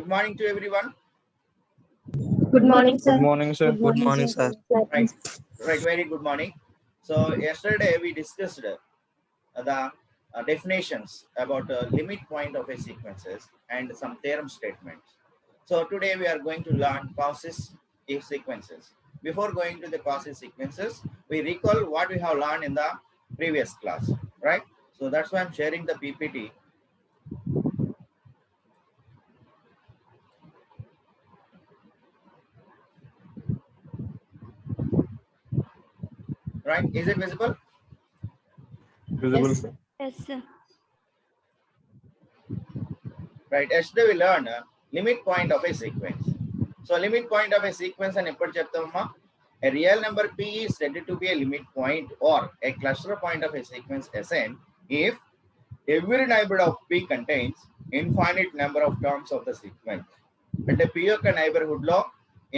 Good morning to everyone. Good morning, sir. Good morning, sir. Good morning, sir. Right, very good morning. So yesterday we discussed the definitions about limit point of a sequences and some theorem statements. So today we are going to learn causes if sequences. Before going to the causes sequences, we recall what we have learned in the previous class, right? So that's why I'm sharing the PPT. Right? Is it visible? Visible, Yes. sir. Yes, sir. Right? Yesterday we learned limit point of a sequence. So limit point of a sequence and eppudu cheptamma, a real number p is said to be a limit point or a cluster point of a sequence Sn if every neighborhood of p contains infinite number of terms of the sequence. అంటే p యొక్క neighbourhood లో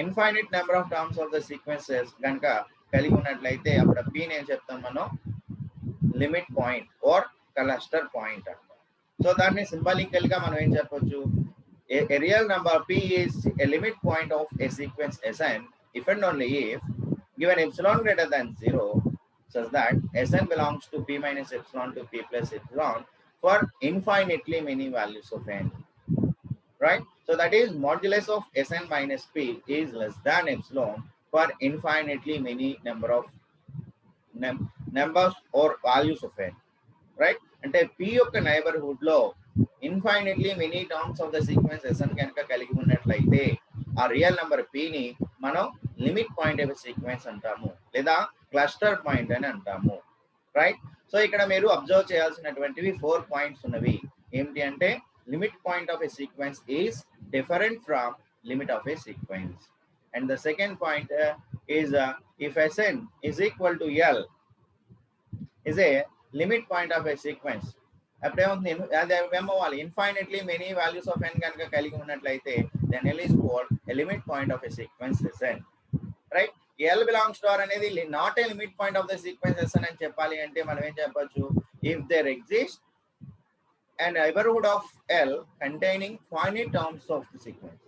infinite number of terms of the sequences కనుక కలిగి ఉన్నట్లయితే అప్పుడు p నేను చెప్తాం మనం limit point or cluster point అంటాం. సో దాన్ని సింబాలికల్ గా మనం ఏం చెప్పొచ్చు, a real number p is a limit point of a sequence Sn if and only if given epsilon greater than 0 such that Sn belongs to p minus epsilon to p plus epsilon for infinitely many values of n. Right? So that is modulus of Sn minus p is less than epsilon for infinitely many number of numbers or values of n. Right? అంటే p యొక్క neighbourhood లో infinitely many terms of the sequence Sn కనుక కలిగి ఉన్నట్లయితే ఆ real number p ని మనం limit point of sequence అంటాము లేదా క్లస్టర్ పాయింట్ అని అంటాము. రైట్? సో ఇక్కడ మీరు అబ్జర్వ్ చేయాల్సినటువంటివి 4 పాయింట్స్ ఉన్నవి. ఏమిటి అంటే limit point of a sequence is different from limit of a sequence. And the second point is if Sn is equal to L is a limit point of a sequence. అప్పుడేమవుతుంది, అది ఏమవ్వాలి, infinitely many values of n కనుక కలిగి ఉన్నట్లయితే then L is called a limit point of a sequence Sn. Right? L belongs to R అనేది not a limit point of the sequence Sn అని చెప్పాలి అంటే మనం ఏం చెప్పొచ్చు, if there exist a neighborhood of L containing finite terms of the sequence,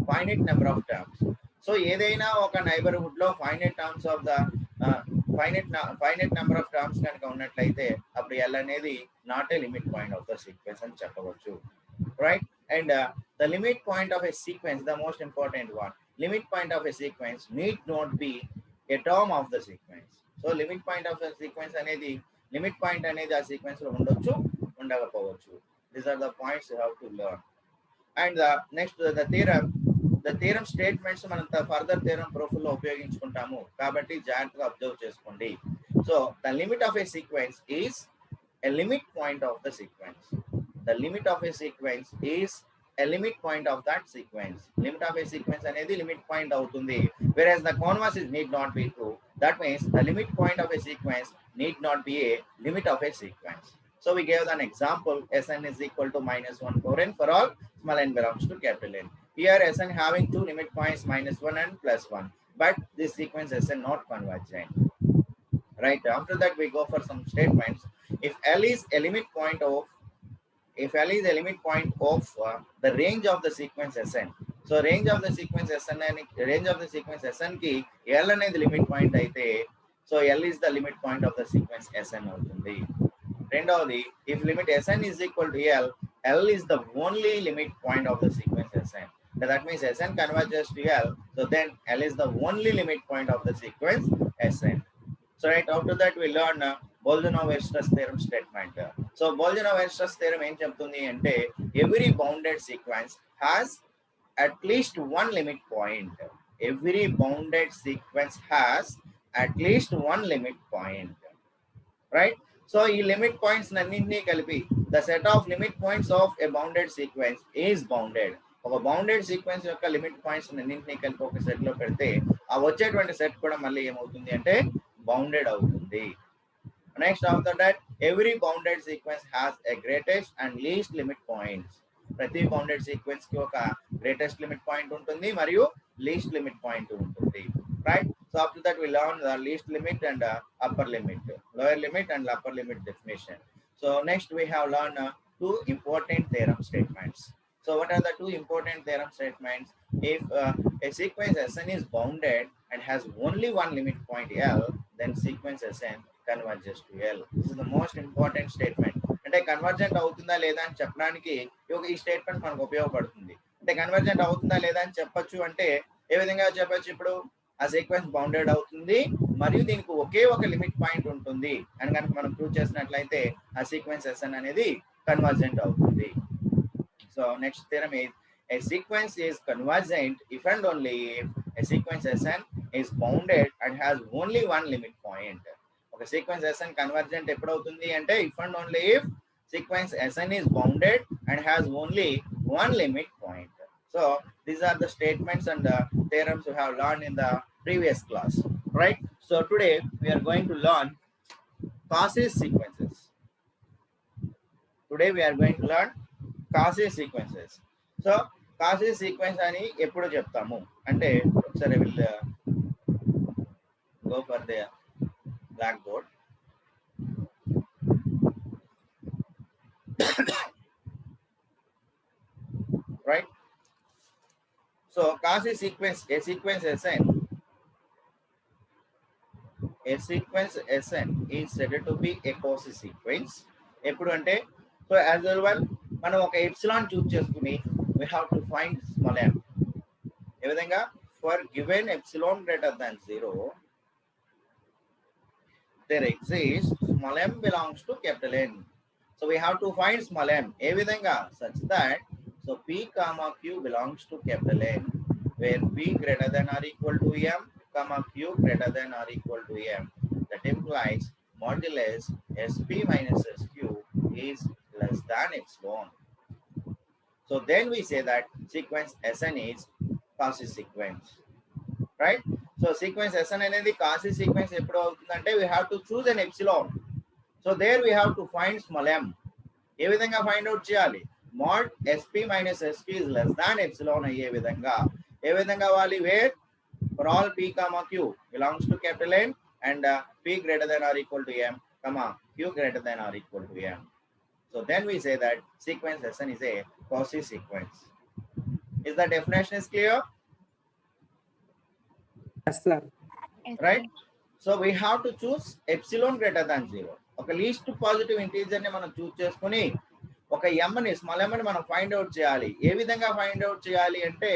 finite number of terms. So ఏదైనా ఒక neighbourhood లో finite terms of the finite number of terms కనుక ఉన్నట్లయితే అప్పుడు L అనేది not a limit point of the sequence అని చెప్పవచ్చు. Right? And the limit point of a sequence, the most important one, limit point of a sequence need not be A term of the sequence. So limit point of the sequence అనేది, limit point అనేది ఆ sequence లో ఉండొచ్చు, ఉండకపోవచ్చు. These are the points you have to learn. And next the theorem statements మనం further theorem proof లో ఉపయోగించుకుంటాము కాబట్టి జాగ్రత్తగా అబ్జర్వ్ చేసుకోండి. So the limit of a sequence is a limit point of the sequence. The limit of a sequence is a limit point of that sequence. Limit of a sequence అనేది limit point అవుతుంది. Whereas the converse is need not be true. That means the limit point of a sequence need not be a limit of a sequence. So we gave an example, Sn is equal to -1 for n for all small n belongs to capital N. Here Sn having two limit points -1 and +1, but this sequence Sn not convergent. Right? After that we go for some statements. If L is a limit point of the range of the sequence Sn. So range of the sequence Sn ki L అనేది limit point అయితే so L is the limit point of the sequence Sn అవుతుంది. రెండవది, if limit Sn is equal to L, L is the only limit point of the sequence Sn. That means Sn converges to L, so then L is the only limit point of the sequence Sn. So right after that we learn Bolzano-Weierstrass theorem statement. So Bolzano-Weierstrass theorem ఏం చెప్తుంది అంటే every bounded sequence has at least one limit point. Every bounded sequence has at least one limit point. Right? So ఈ limit points అన్నింటినీ కలిపి the set of limit points of a bounded sequence is bounded. ఒక bounded sequence యొక్క limit points అన్నింటినీ కలిపి ఒక set లో పెడితే ఆ వచ్చేటువంటి సెట్ కూడా మళ్ళీ ఏమవుతుంది అంటే బౌండెడ్ అవుతుంది. Next after that every bounded sequence has a greatest and least limit points. ప్రతి బౌండెడ్ సీక్వెన్స్ కి ఒక గ్రేటెస్ట్ లిమిట్ పాయింట్ ఉంటుంది మరియు లీస్ట్ లిమిట్ పాయింట్ ఉంటుంది. Right? So after that we learn the least limit and upper limit, lower limit and upper limit definition. So next we have learned two important theorem statements. So what are the two important theorem statements? If a sequence Sn is bounded and has only one limit point L, then sequence Sn converges to L. This is the most important statement. అంటే convergent అవుతుందా లేదా అని చెప్పడానికి ఈ statement మనకు ఉపయోగపడుతుంది. అంటే convergent అవుతుందా లేదా అని చెప్పొచ్చు అంటే ఏ విధంగా చెప్పొచ్చు? ఇప్పుడు ఆ సీక్వెన్స్ బౌండెడ్ అవుతుంది మరియు దీనికి ఒకే ఒక లిమిట్ పాయింట్ ఉంటుంది అని కనుక మనం ప్రూవ్ చేసినట్లయితే ఆ సీక్వెన్స్ Sn అనేది కన్వర్జెంట్ అవుతుంది. So next theorem is a sequence is convergent if and only if a sequence Sn is bounded and has only one limit point. Okay, sequence Sn convergent ఎప్పుడు అవుతుంది అంటే if and only if sequence Sn is bounded and has only one limit point. So these are the statements and the theorems we have learned in the previous class, right? So today we are going to learn Cauchy sequences. Today we are going to learn Cauchy sequences. So Cauchy sequence అని ఎప్పుడు చెప్తాము అంటే ఒకసారి will go for the blackboard. Right? So Cauchy sequence, a sequence Sn is said to be a Cauchy sequence. ఎప్పుడు అంటే so as well మనం ఒక epsilon చూస్ చేసుకుని we have to find small m. ఏ విధంగా for given epsilon greater than 0 there exists small m belongs to capital N. So we have to find small m ఏ విధంగా such that so p comma q belongs to capital N where p greater than or equal to m comma q greater than or equal to m. That implies modulus sp minus sq is less than epsilon. So then we say that sequence Sn is Cauchy sequence, right? So sequence Sn అనేది Cauchy sequence ఎప్పుడు అవుతుందంటే we have to choose an epsilon. So there we have to find small m. ఏ విధంగా find out చేయాలి? mod sp minus sq is less than epsilon అయ్యే విధంగా ఏ విధంగా అవ్వాలి? where for all p comma q belongs to capital N and p greater than or equal to m comma q greater than or equal to m. So then we say that sequence Sn is a Cauchy sequence. Is the definition is clear? Yes, sir. Right? So we have to choose epsilon greater than 0. ఒక least positive integer ని మనం చూస్ చేసుకుని ఒక m ని small m ని మనం find out చేయాలి. ఏ విధంగా ఫైండ్ అవుట్ చేయాలి అంటే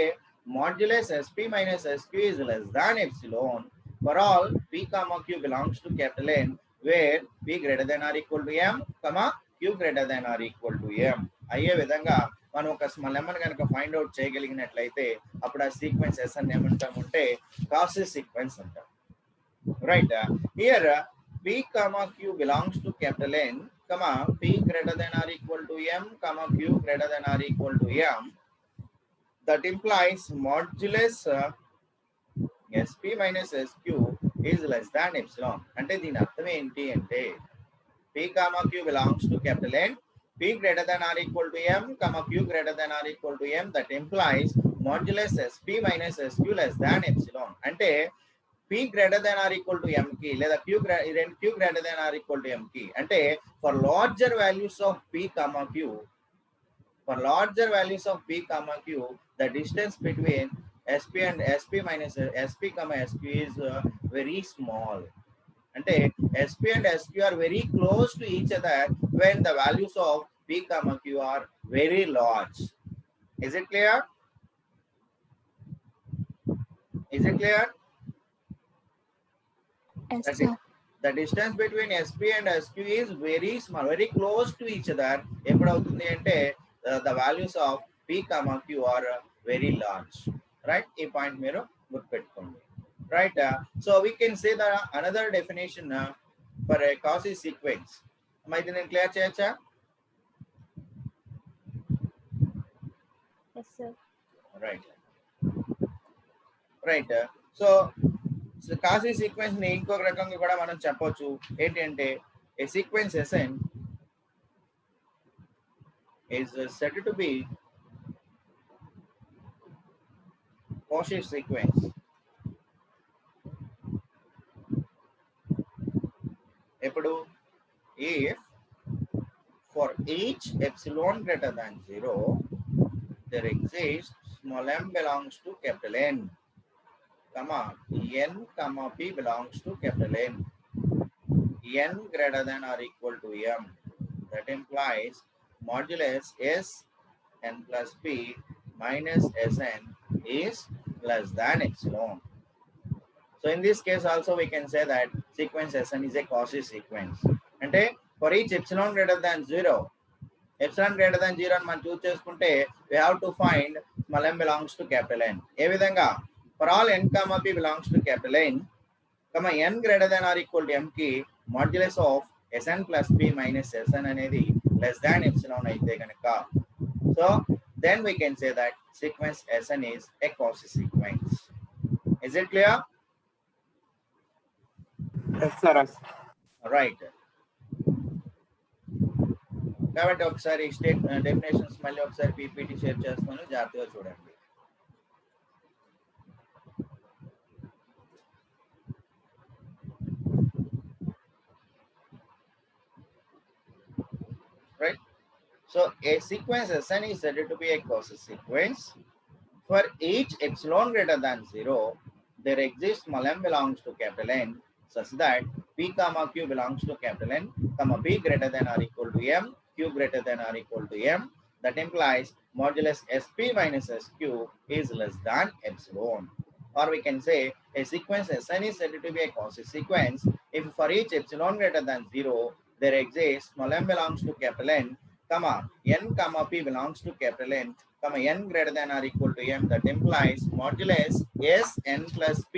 modulus sp minus sq is less than epsilon for all p comma q belongs to capital N where p greater than or equal to m comma q greater than or equal to m. అయ్యే విధంగా మనం ఒక small m ని కనుక find out చేయగలిగినట్లయితే అప్పుడు ఆ sequence Sn ఏమంటామంటే Cauchy sequence అంటాం. Right? Here p comma q belongs to capital N comma p greater than or equal to m comma q greater than or equal to m. That implies modulus sp minus sq is less than epsilon. అంటే దీని అర్థం ఏంటి అంటే p comma q belongs to capital N, p greater than or equal to m comma q greater than or equal to m. That implies modulus sp minus sq less than epsilon. అంటే p greater than or equal to m కి లేదా q greater than or equal to m కి అంటే for larger values of p comma q the distance between sp and sp minus sp comma sq is very small. అంటే sp and sq are very close to each other when the values of p comma q are very large. Is it clear? Is it clear? Yes, sir. The distance between sp and sq is very small, very close to each other. ఎప్పుడు అవుతుంది అంటే the values of p comma q are very large, right? ఈ point మీరు గుర్తుపెట్టుకోండి, right? So we can say the another definition for a Cauchy sequence. ఇది నేను clear చేయొచ్చా? Yes, sir. Right. So Cauchy sequence ని ఇంకొక రకంగా కూడా మనం చెప్పొచ్చు. ఏంటి అంటే a sequence Sn is said to be Cauchy sequence ఎప్పుడు if for each epsilon greater than 0 there exists small m belongs to capital N, comma n comma p belongs to capital N, n greater than or equal to m. That implies modulus s n plus p minus Sn is less than epsilon. So in this case also we can say that sequence Sn is a Cauchy sequence. అంటే for each epsilon greater than 0, epsilon greater than 0 అని మనం చూస్ చేసుకుంటే we have to find small m belongs to capital N. ఏ విధంగా for all n comma p belongs to capital N, comma n greater than or equal to m కి modulus of Sn plus p minus Sn అనేది less than epsilon అయితే కనుక, so then we can say that sequence Sn is a Cauchy sequence. Is it clear? Yes, sir. Right. కాబట్టి ఒకసారి state definitions మళ్ళీ ఒకసారి PPT share చేస్తాను, జాగ్రత్తగా చూడండి. Right. So a sequence Sn is said to be a Cauchy sequence. For each epsilon greater than 0, there exists small m belongs to capital N such that p comma q belongs to capital N, comma p greater than or equal to m, q greater than or equal to m. That implies modulus sp minus sq is less than epsilon. Or we can say a sequence Sn is said to be a Cauchy sequence if for each epsilon greater than 0, there exists small m belongs to capital N, comma n comma p belongs to capital N, comma n greater than or equal to m. That implies modulus s n plus p,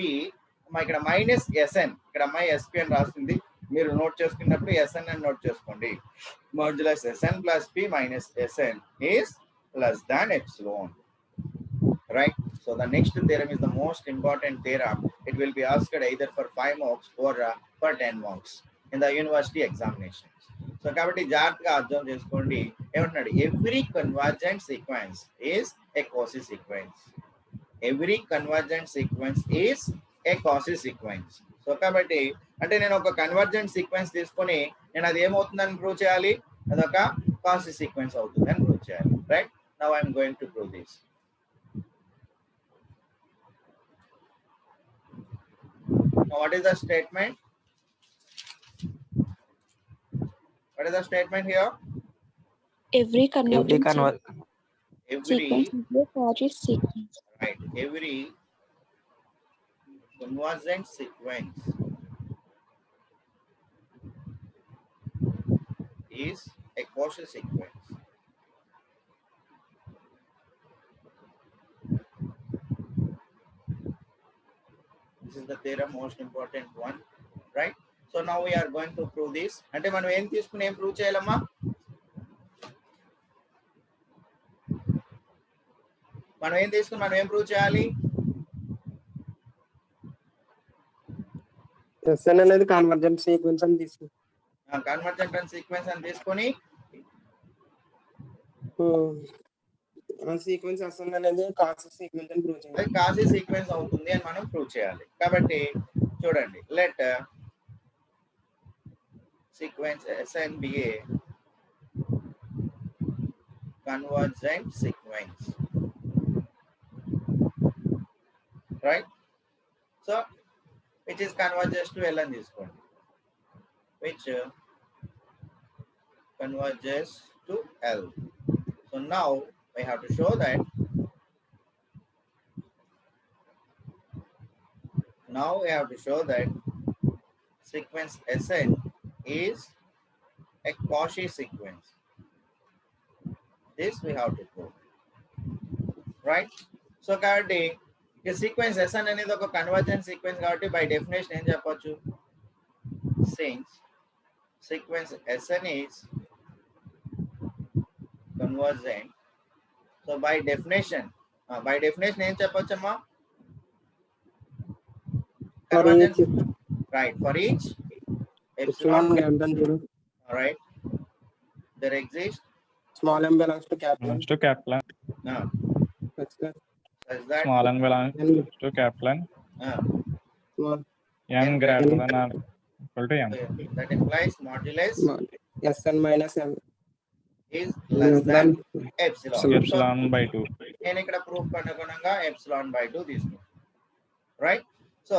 ఇక్కడ minus SN, ఇక్కడ అమ్మాయి SP అని రాస్తుంది, మీరు note చేసుకున్నప్పుడు SN అని note చేసుకోండి. Modulus SN plus P minus SN is less than epsilon. Right. So the next theorem is the most important theorem. It will be asked either for 5 marks or for 10 marks in the university examinations. So కాబట్టి జాగ్రత్తగా అర్థం చేసుకోండి. ఏమంటున్నాడు? Every convergent sequence is a Cauchy sequence. Every convergent sequence is a Cauchy sequence. So కాబట్టి అంటే నేను ఒక convergent sequence తీసుకొని నేను అది ఏమవుతుందని ప్రూవ్ చేయాలి, అదొక Cauchy సీక్వెన్స్ అవుతుందని ప్రూవ్ చేయాలి. Right. Now I'm going to prove this. What is the statement? What is the statement here? Every convergent Every sequence is a Cauchy sequence. right. Every convergent sequence is a Cauchy sequence. This is the theorem, most important one, right? So now we are going to prove this. అంటే మనం ఏం తీసుకుని ఏం prove చేయాలమ్మా? మనం ఏం తీసుకుని మనం ఏం ప్రూవ్ చేయాలి? Sn అనేది కన్వర్జెంట్ సీక్వెన్స్ అని తీసుకుని కన్వర్జెంట్ సీక్వెన్స్ అని తీసుకొని ఆ సీక్వెన్స్ Sn అనేది Cauchy సీక్వెన్స్ అని ప్రూవ్ చేయాలి. అది Cauchy సీక్వెన్స్ అవుతుంది అని మనం ప్రూవ్ చేయాలి. కాబట్టి చూడండి, let sequence Sn be a convergent sequence, right? So which is converges to L అని తీసుకోండి, which converges to L. So now we have to show that sequence Sn is a Cauchy sequence. This we have to prove, right? So కాబట్టి ఈ sequence Sn అనేది ఒక convergent sequence కాబట్టి by definition ఏం చెప్పొచ్చు? Since sequence Sn is convergent, so by definition ఏం చెప్పొచ్చమ్మా? Convergence, right? For each epsilon, right, there exists small m belongs to capital N. Belongs to capital N. Such that Small n belongs to capital N. small N greater than or equal to m. that implies modulus Sn minus m is less than epsilon. Epsilon by 2. నేను ఇక్కడ proof అనుగుణంగా epsilon by 2 తీసుకుంటాను, right? So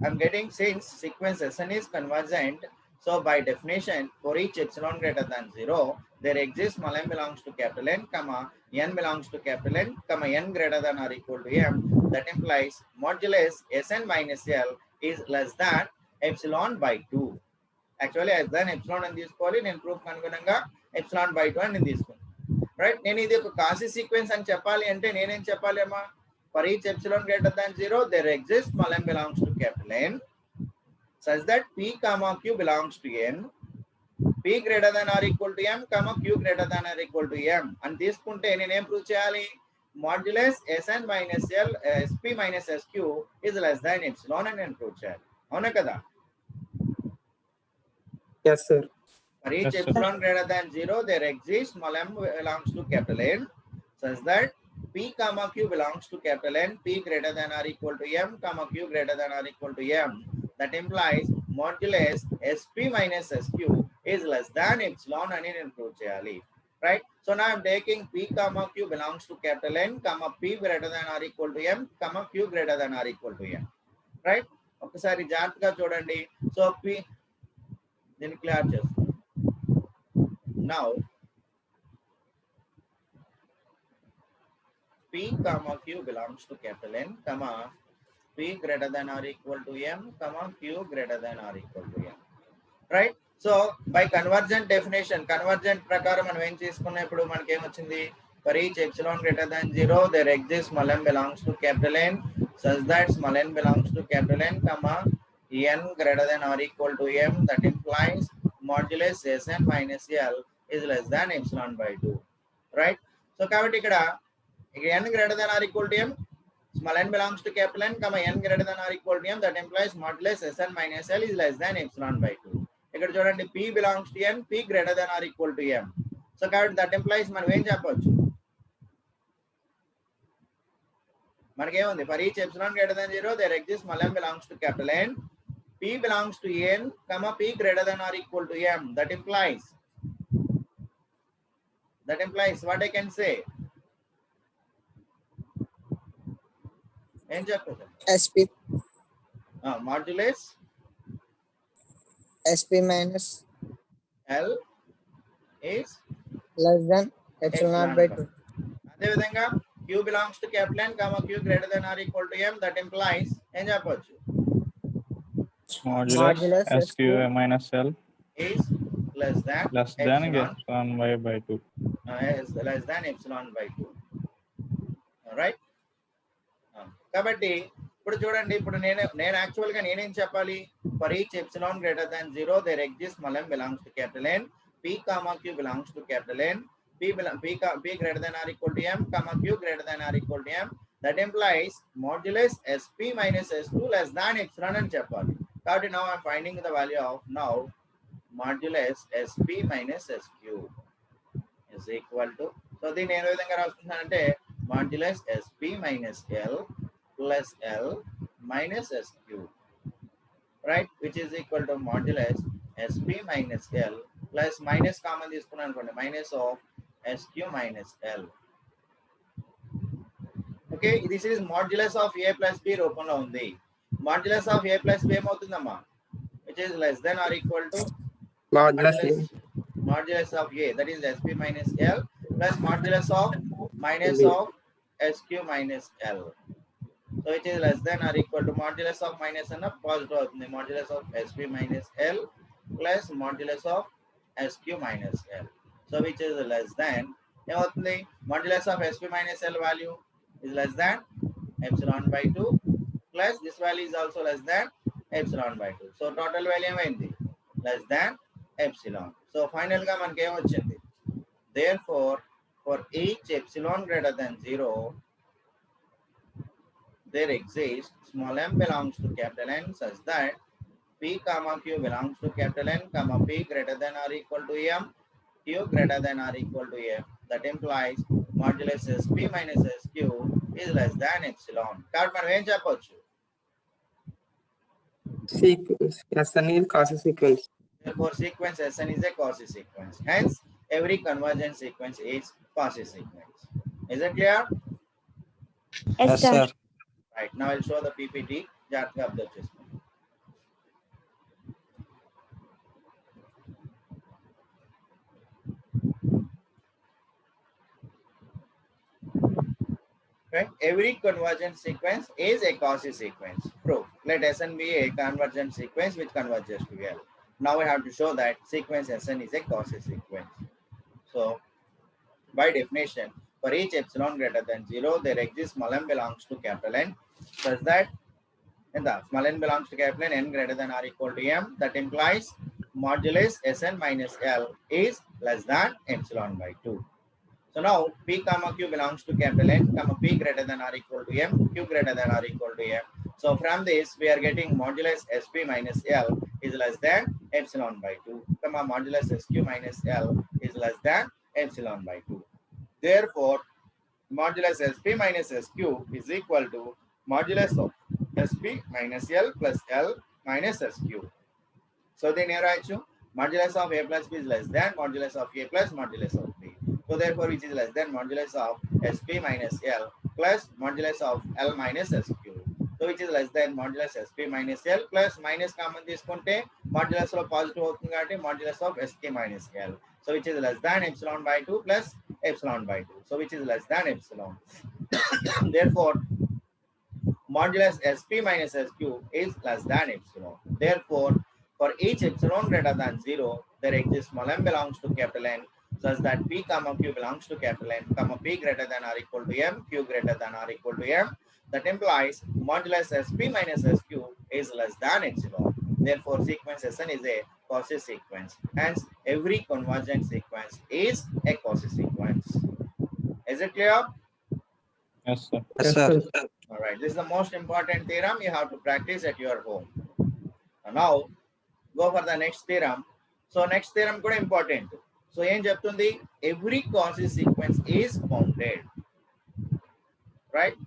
I'm getting since sequence Sn is convergent, so by definition for each epsilon greater than 0 there exists small m belongs to capital N comma n belongs to capital N comma n greater than or equal to m. That implies modulus Sn minus L is less than epsilon by 2. Actually less than epsilon అని తీసుకోవాలి, నేను proof అనుగుణంగా epsilon by 2 అని నేను తీసుకున్నాను, right? నేను ఇది ఒక కాసి సీక్వెన్స్ అని చెప్పాలి అంటే నేనేం చెప్పాలి అమ్మా? For each epsilon greater than 0, there exists small m belongs to capital N such that p comma q belongs to n, p greater than or equal to m comma q greater than or equal to m అని తీసుకుంటే నేను ఏం prove చేయాలి? Modulus Sn minus L Sp minus Sq is less than epsilon అని నేను prove చేయాలి, అవునా కదా? yes sir. For each Yes, sir. epsilon greater than 0, there exists small m belongs to capital N such that p comma q belongs to capital N, p greater than or equal to m comma q greater than or equal to m. That implies modulus Sp minus Sq is less than epsilon అని నేను prove చేయాలి, right? So now I'm taking p comma q belongs to capital N comma p greater than or equal to m comma q greater than or equal to m, right? ఒకసారి జాగ్రత్తగా చూడండి. So p దీన్ని clear చేస్తాను. Now p comma q belongs to capital N comma p greater than or equal to m comma q greater than or equal to m, right? So by convergent definition, convergent ప్రకారం మనం ఏం చేసుకున్నప్పుడు మనకి ఏమొచ్చింది? For each epsilon greater than 0 there exists small m belongs to capital N such that small n belongs to capital N comma n greater than or equal to m. That implies modulus Sn minus L is less than epsilon by 2, right? So కాబట్టి ఇక్కడ n greater than or equal to m, small n belongs to capital N comma n greater than or equal to m. That implies modulus Sn minus L is less than epsilon by 2. ఇక్కడ చూడండి p belongs to n, p greater than or equal to m. So కాబట్టి that implies మనం ఏం చెప్పొచ్చు? మనకేముంది? For each epsilon greater than 0 there exists small m belongs to capital N, p belongs to n comma p greater than or equal to m. That implies what I can say? ఏం చెప్పొచ్చు? SP modulus SP minus L is less than epsilon by 2. అదే విధంగా q belongs to capital N comma q greater than or equal to m. That implies ఏం చెప్పొచ్చు? Modulus SQ minus L is less than epsilon by 2. Is less than epsilon by 2, right? కాబట్టి ఇప్పుడు చూడండి, ఇప్పుడు నేను actual గా నేనేం చెప్పాలి? For each epsilon greater than 0 there exists small m belongs to capital N, p comma q belongs to capital N, p greater than or equal to m comma q greater than or equal to m. That implies modulus Sp minus S2 less than epsilon అని చెప్పాలి. కాబట్టి now I'm finding the value of now modulus Sp minus Sq is equal to, so దీన్ని ఏ విధంగా రాసుకుంటానంటే modulus Sp minus L plus L minus Sq, right? Which is equal to modulus Sp minus L plus minus common తీసుకున్నాను అనుకోండి, minus of Sq minus L. Okay, this is modulus of a plus b రూపంలో ఉంది. modulus of a plus b ఏమవుతుందమ్మా? which is less than or equal to modulus of a, that is Sp minus L plus modulus of minus of Sq minus L. So which is less than or equal to modulus of minus and positive అవుతుంది. modulus of Sp minus L plus modulus of Sq minus L. So which is less than ఏమవుతుంది? modulus of Sp minus L value is less than epsilon by 2 plus this value is also less than epsilon by 2. So total value ఏమైంది? less than epsilon. So final గా మనకి ఏమొచ్చింది? Therefore for each epsilon greater than 0 there exists small m belongs to capital N such that p comma q belongs to capital N comma p greater than or equal to m, q greater than or equal to m. That implies modulus Sp minus Sq is less than epsilon. కాబట్టి మనం ఏం చెప్పొచ్చు? Sequence Sn is Cauchy sequence. Therefore sequence Sn is a Cauchy sequence. Hence every convergent sequence is Cauchy sequence. Is it clear? Yes, Yes, sir. sir. Right. Now I'll show the PPT. జాగ్రత్తగా observe చేసుకోండి. Right? Every convergent sequence is a Cauchy sequence. Proof. Let Sn be a convergent sequence which converges to L. Now we have to show that sequence Sn is a Cauchy sequence. So, by definition, for each epsilon greater than 0, there exists small m belongs to capital N, such that small n belongs to capital N greater than or equal to m. That implies modulus Sn minus L is less than epsilon by 2. So now P comma Q belongs to capital N, comma P greater than or equal to M, Q greater than or equal to M. So from this we are getting modulus Sp minus L is less than epsilon by 2, comma modulus Sq minus L is less than epsilon by 2. Therefore, modulus Sp minus Sq is equal to modulus of Sp minus L plus L minus Sq. So then here I show modulus of A plus B is less than modulus of A plus modulus of B. So therefore, which is less than modulus of Sp minus L plus modulus of L minus Sq. So which is less than modulus Sp minus L plus minus common తీసుకుంటే modulus లో positive అవుతుంది కాబట్టి modulus of Sk minus L. So which is less than epsilon by 2 plus epsilon by 2. So which is less than epsilon. Therefore, modulus Sp minus Sq is less than epsilon. Therefore, for each epsilon greater than 0, there exists small m belongs to capital N, such that P comma Q belongs to capital N, comma P greater than or equal to M, Q greater than or equal to M. That implies modulus Sp minus Sq is less than epsilon. Therefore, sequence Sn is a Cauchy sequence. Hence, every convergent sequence is a Cauchy sequence. Is it clear? Yes, sir. Yes, sir. All right. This is the most important theorem you have to practice at your home. Now, go for the next theorem. So next theorem కూడా important. So ఏం చెప్తుంది? Every Cauchy sequence is bounded. Right?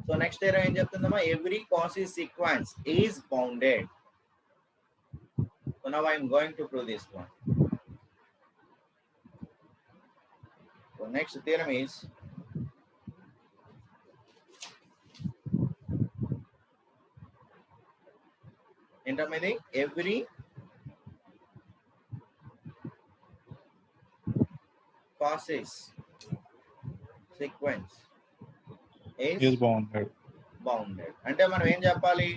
So next theorem ఏం చెప్తుందమ్మా? Every Cauchy sequence is bounded. So now I am going to prove this one. So next theorem is ఏంటమ్మా every Cauchy sequence Is bounded. Bounded అంటే మనం ఏం చెప్పాలి,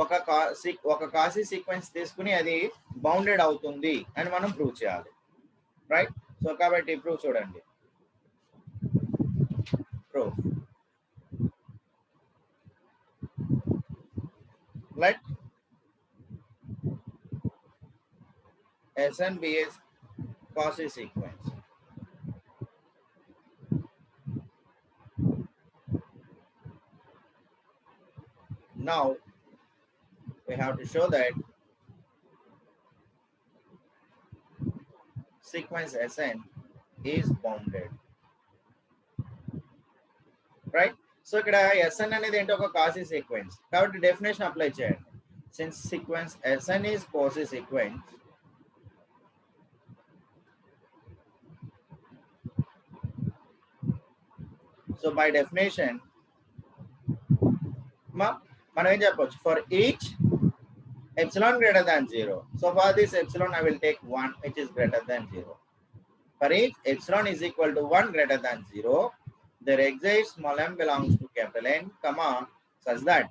ఒక కాసీ sequence తీసుకుని అది bounded అవుతుంది అని మనం ప్రూవ్ చేయాలి. రైట్? సో కాబట్టి ప్రూవ్ చూడండి. Proof let Sn be a Cauchy sequence. Now we have to show that sequence Sn is bounded. Right? So ఇక్కడ Sn అనేది ఏంటో ఒక Cauchy sequence కాబట్టి డెఫినేషన్ అప్లై చేయండి. Since sequence Sn is Cauchy sequence, so by definition మనం ఏం చెప్పొచ్చు, for each epsilon greater than 0. So for this epsilon I will take 1 which is greater than 0. For each epsilon is equal to 1 greater than 0, there exists small m belongs to capital N, comma such that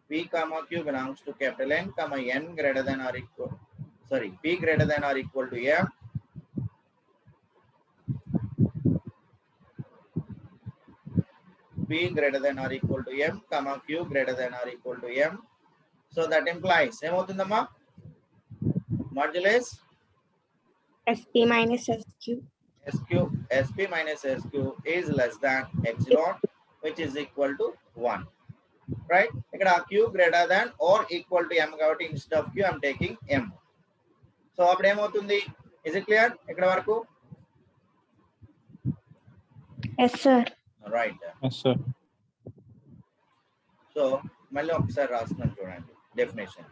P comma Q belongs to capital N, comma N greater than or equal, sorry, P greater than or equal to M, P greater than or equal to M, comma Q greater than or equal to M. So that implies ఏమవుతుందమ్మా, modulus Sp minus Sq. Sp minus Sq is less than epsilon which is equal to 1. Right? ఇక్కడ Q greater than or equal to M కాబట్టి instead of Q I am taking M. So అప్పుడు ఏమవుతుంది? Is it clear ఇక్కడ వరకు? Yes, sir. Right. Yes, sir. So మళ్ళీ ఒకసారి రాస్తున్నాను చూడండి డెఫినేషన్.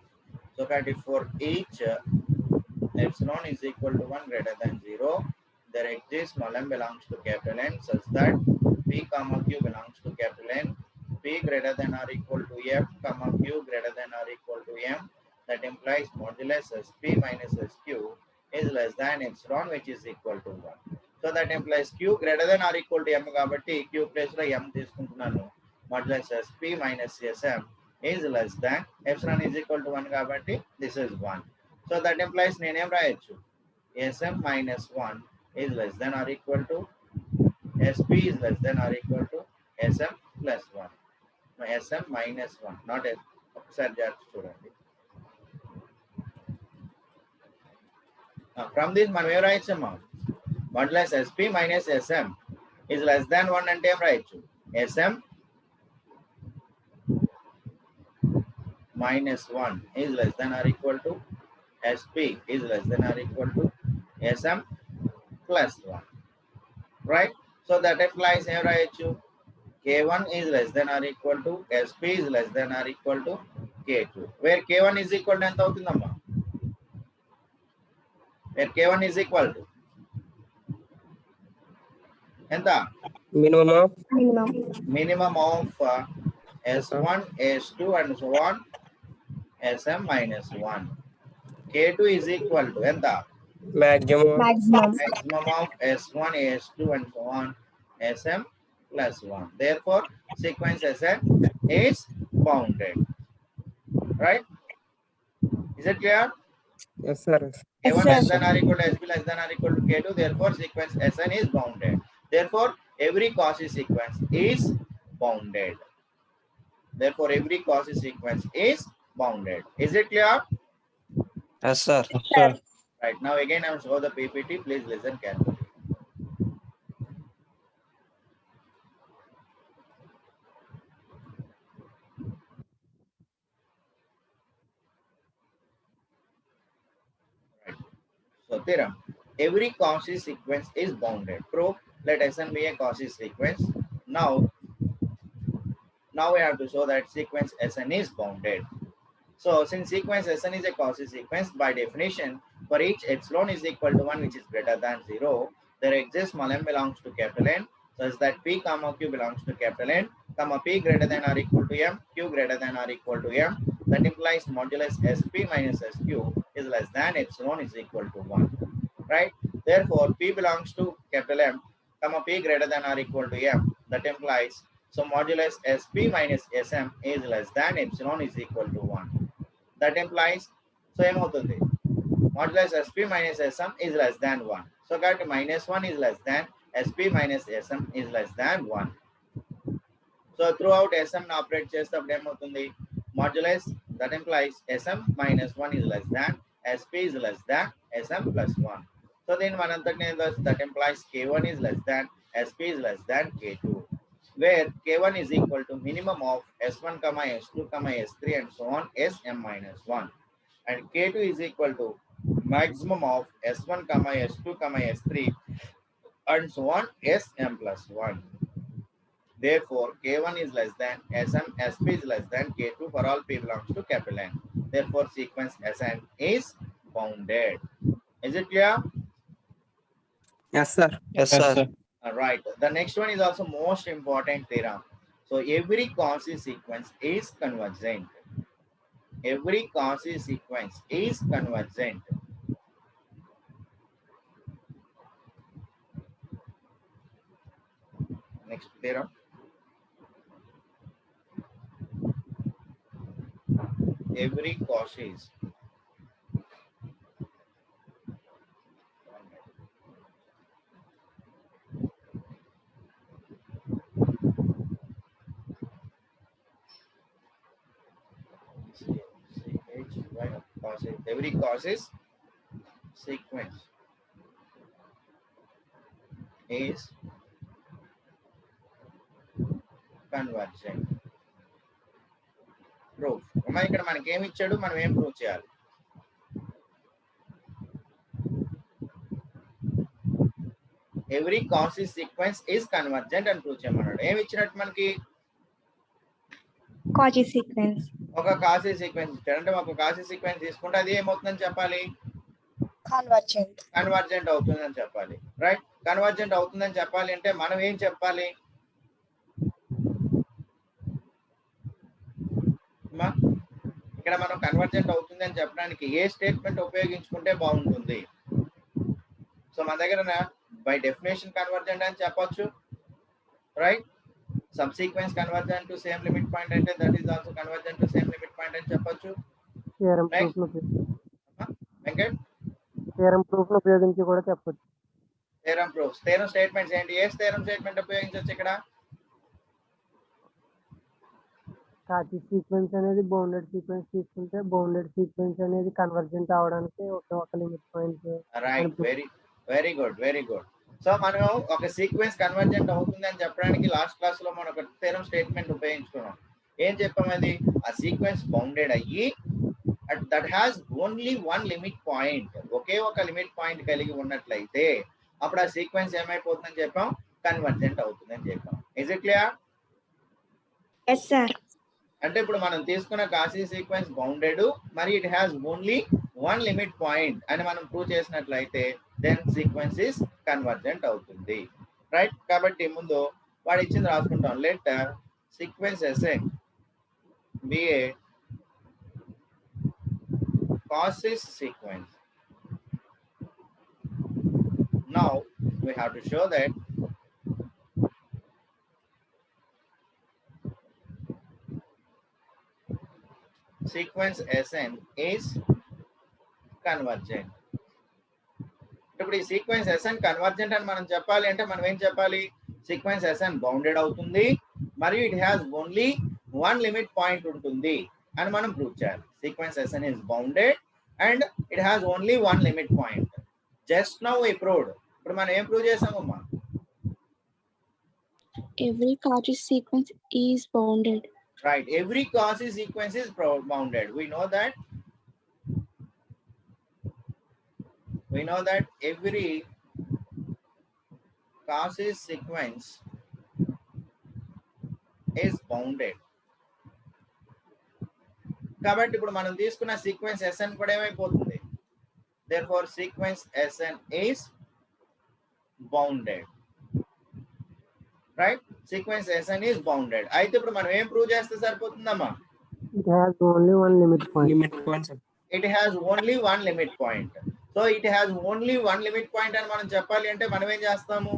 సో కాబట్టి for each epsilon is equal to 1 greater than 0, there exists small m belongs to capital N such that P comma Q belongs to capital N, P greater than or equal to F, comma Q greater than or equal to M. That implies modulus SP minus SQ is less than epsilon, which is equal to 1. So that implies Q greater than or equal to M కాబట్టి Q place లో M తీసుకుంటున్నాను. Modulus SP minus SM is less than epsilon is equal to 1 కాబట్టి this is 1. So that implies నేనేం రాయొచ్చు? SM minus 1 is less than or equal to SP is less than or equal to SM plus 1. No, SM minus 1, not S. ఒకసారి జాగ్రత్త చూడండి. From this మనం ఏం రాయొచ్చమ్మా? Modulus SP minus SM is less than 1 అంటే ఏం రాయొచ్చు? SM minus 1 is less than or equal to SP is less than or equal to SM plus 1. Right? So that implies ఏం రాయొచ్చు? K1 is less than or equal to SP is less than or equal to K2. Where K1 is equal to ఎంత అవుతుందమ్మా? Where K1 is equal to ఎంత? Minimum of S1, S2 and so on, SM minus 1. K2 is equal to ఎంత? maximum Maximum of S1, S2 and so on, SM plus 1. Therefore, sequence SN is bounded. Right? Is it clear? yes sir. K1 sir. less than or equal to SP less than or equal to K2. Therefore, sequence SN is bounded. Therefore, every Cauchy sequence is bounded. Therefore, every Cauchy sequence is bounded. Is it clear? Yes, sir. Yes, sir. Right. Now again, I will show the PPT. Please listen carefully. Right. So theorem. Every Cauchy sequence is bounded. Proof. Let Sn be a Cauchy sequence. Now we have to show that sequence Sn is bounded. So since sequence Sn is a Cauchy sequence, by definition, for each epsilon is equal to 1 which is greater than 0, there exists small m belongs to capital N, such that P comma Q belongs to capital N, comma P greater than or equal to M, Q greater than or equal to M. That implies modulus SP minus SQ is less than epsilon is equal to 1. Right? Therefore, P belongs to capital M, comma P greater than or equal to M. That implies, so modulus SP minus SM is less than epsilon is equal to 1. That implies, so ఏమవుతుంది? Modulus SP minus SM is less than 1. So got minus 1 is less than SP minus SM is less than 1. So throughout SM operate చేసేటప్పుడు ఏమవుతుంది? Modulus, that implies SM minus 1 is less than SP is less than SM plus 1. So then that implies K1 is less than SP is less than K2, where K1 is equal to minimum of S1, S2, S3 and so on, Sm minus 1, and K2 is equal to maximum of S1, S2, S3 and so on, Sm plus 1. Therefore, K1 is less than Sm, Sp is less than K2 for all P belongs to capital N. Therefore, sequence Sn is bounded. Is it clear? Yes sir. Yes, Yes, sir. sir. Right. The next one is also most important theorem. So every Cauchy sequence is convergent. Every Cauchy sequence is convergent. Next theorem. Every Cauchy is every Cauchy sequence is convergent. Proof. అమ్మా ఇక్కడ మనకి ఏమి ఇచ్చాడు, మనం ఏం prove చేయాలి? Every Cauchy sequence is convergent అని prove చేయమన్నాడు. ఏమి ఇచ్చినట్టు మనకి? Cauchy sequence. ఒక Cauchy సీక్వెన్స్ ఇచ్చాడు. అంటే ఒక Cauchy సీక్వెన్స్ తీసుకుంటే అది ఏమవుతుందని చెప్పాలి? Convergent. కన్వర్జెంట్ అవుతుందని చెప్పాలి. రైట్? కన్వర్జెంట్ అవుతుందని చెప్పాలి అంటే మనం ఏం చెప్పాలి? అమ్మా ఇక్కడ మనం కన్వర్జెంట్ అవుతుంది అని చెప్పడానికి ఏ స్టేట్మెంట్ ఉపయోగించుకుంటే బాగుంటుంది? సో మన దగ్గర బై డెఫినేషన్ కన్వర్జెంట్ అని చెప్పొచ్చు, right? Subsequence convergent to same limit point అంటే that is also convergent to same limit point అని చెప్పొచ్చు. వెంకట్ థియరం ప్రూఫ్ ఉపయోగించి కూడా చెప్పొచ్చు. థియరం ప్రూఫ్స్, థియరం స్టేట్మెంట్స్ ఏంటి? ఏ థియరం స్టేట్మెంట్ ఉపయోగించవచ్చు ఇక్కడ? కాచి సీక్వెన్స్ అనేది బౌండెడ్ సీక్వెన్స్ తీసుకుంటే బౌండెడ్ సీక్వెన్స్ అనేది కన్వర్జెంట్ అవడానికి ఒక limit point. Right, very good. So మనం ఒక సీక్వెన్స్ కన్వర్జెంట్ అవుతుంది అని చెప్పడానికి లాస్ట్ క్లాస్ లో మనం ఒక థియరం స్టేట్మెంట్ ఉపయోగించుకున్నాం. ఏం చెప్పాం? అది ఆ సీక్వెన్స్ బౌండెడ్ అయ్యి that has only one limit point, ఒకే ఒక లిమిట్ పాయింట్ కలిగి ఉన్నట్లయితే అప్పుడు ఆ సీక్వెన్స్ ఏమైపోతుందని చెప్పాం? కన్వర్జెంట్ అవుతుందని చెప్పాం. Is it clear? Yes sir. అంటే ఇప్పుడు మనం తీసుకున్న కాశీ సీక్వెన్స్ బౌండెడ్ మరి it has only one limit point అని మనం ప్రూవ్ చేసినట్లయితే దెన్ సీక్వెన్స్ ఇస్ కన్వర్జెంట్ అవుతుంది, రైట్? కాబట్టి ముందు వాడు ఇచ్చింది రాసుకుంటాం. Let sequence Sn be a Cauchy sequence. Now we have to show that sequence Sn is convergent. ఇప్పుడు ఈ సీక్వెన్స్ Sn కన్వర్జెంట్ అని మనం చెప్పాలి అంటే మనం ఏం చెప్పాలి? సీక్వెన్స్ Sn బౌండెడ్ అవుతుంది మరియు it has only one limit point ఉంటుంది అని మనం ప్రూవ్ చేయాలి. Sequence Sn is bounded and it has only one limit point. Just now we proved. ఇప్పుడు మనం ఏం prove చేసామమ్మా? Every Cauchy sequence is bounded. Right, every Cauchy sequence is bounded. We know that every Cauchy sequence is bounded. కాబట్టి ఇప్పుడు మనం తీసుకున్న sequence Sn కూడా ఏమైపోతుంది? Therefore sequence Sn is bounded, right? Sequence Sn is bounded. అయితే ఇప్పుడు మనం ఏం ప్రూవ్ చేస్తే సరిపోతుందమ్మా? It has only one limit point. It has only one limit point. So it has only one limit point అని మనం చెప్పాలి అంటే మనం ఏం చేస్తాము?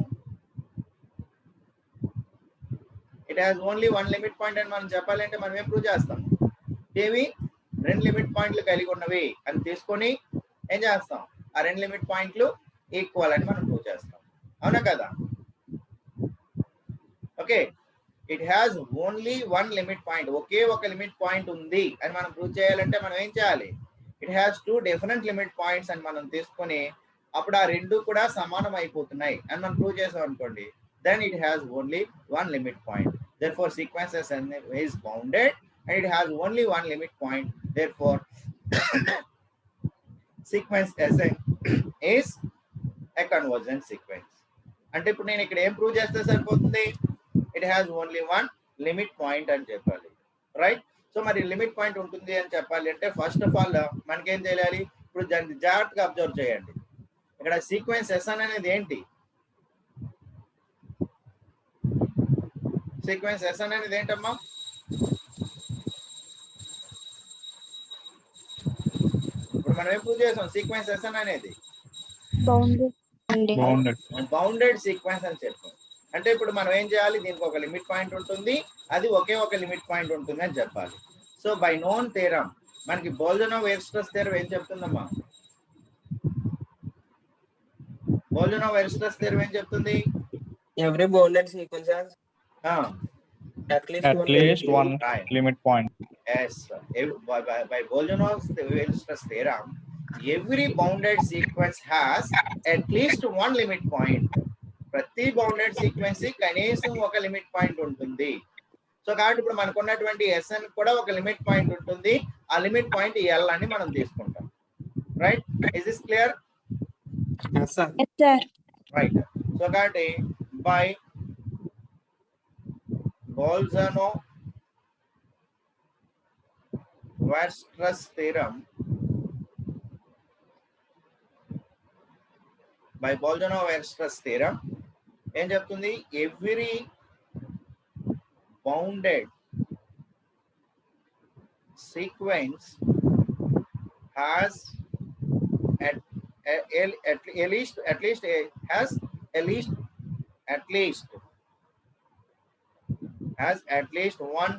It has only one limit point అని మనం చెప్పాలి అంటే మనం ఏం ప్రూవ్ చేస్తాము? ఏవి రెండు లిమిట్ పాయింట్లు కలిగి ఉన్నవి అని తీసుకొని ఏం చేస్తాం? ఆ రెండు లిమిట్ పాయింట్లు ఈక్వల్ అని మనం ప్రూవ్ చేస్తాం, అవునా కదా? Okay, it has only one limit point, ఒకే ఒక లిమిట్ పాయింట్ ఉంది అని మనం ప్రూవ్ చేయాలంటే మనం ఏం చేయాలి? It has two different limit points అని మనం తీసుకొని అప్పుడు ఆ రెండు కూడా సమానం అయిపోతున్నాయి అని మనం ప్రూవ్ చేసాం అనుకోండి, then it has only one limit point. Therefore sequence Sn is bounded and it has only one limit point. Therefore sequence Sn is a convergent sequence. అంటే ఇప్పుడు నేను ఇక్కడ ఏం ప్రూవ్ చేస్తే సరిపోతుంది? It has only one limit point అని చెప్పాలి, right? So మరి లిమిట్ పాయింట్ ఉంటుంది అని చెప్పాలి అంటే ఫస్ట్ ఆఫ్ ఆల్ మనకేం తెలియాలి? ఇప్పుడు దాన్ని జాగ్రత్తగా అబ్జర్వ్ చేయండి. ఇక్కడ సీక్వెన్స్ Sn అనేది ఏంటి? సీక్వెన్స్ Sn అనేది ఏంటమ్మా? ఇప్పుడు మనం ఏం ప్రూవ్ చేసాం? సీక్వెన్స్ Sn అనేది బౌండెడ్ సీక్వెన్స్ అని చెప్పాం. అంటే ఇప్పుడు మనం ఏం చేయాలి? దీనికి ఒక లిమిట్ పాయింట్ ఉంటుంది, అది ఒకే ఒక లిమిట్ పాయింట్ ఉంటుంది అని చెప్పాలి. సో బై నోన్ థియరం మనకి బోల్జనోవ్-ఎర్స్ట్రస్ థియరం ఏం చెప్తుందమ్మా? బోల్జనోవ్-ఎర్స్ట్రస్ థియరం ఏం చెప్తుంది? Every bounded sequence has at least one limit point. Yes, by Bolzanov-Weierstrass theorem, every bounded sequence has at least one limit point. ప్రతి బౌండెడ్ సీక్వెన్స్ కనీసం ఒక లిమిట్ పాయింట్ ఉంటుంది. So కాబట్టి ఇప్పుడు మనకు ఉన్నటువంటి Sn కూడా ఒక లిమిట్ పాయింట్ ఉంటుంది. ఆ లిమిట్ పాయింట్ L అని మనం తీసుకుంటాం, right? Is this clear? Yes, sir. Yes, sir. Right. So కాబట్టి by Bolzano-Weierstrass theorem, by Bolzano-Weierstrass theorem ఏం చెప్తుంది? Every bounded sequence has at least one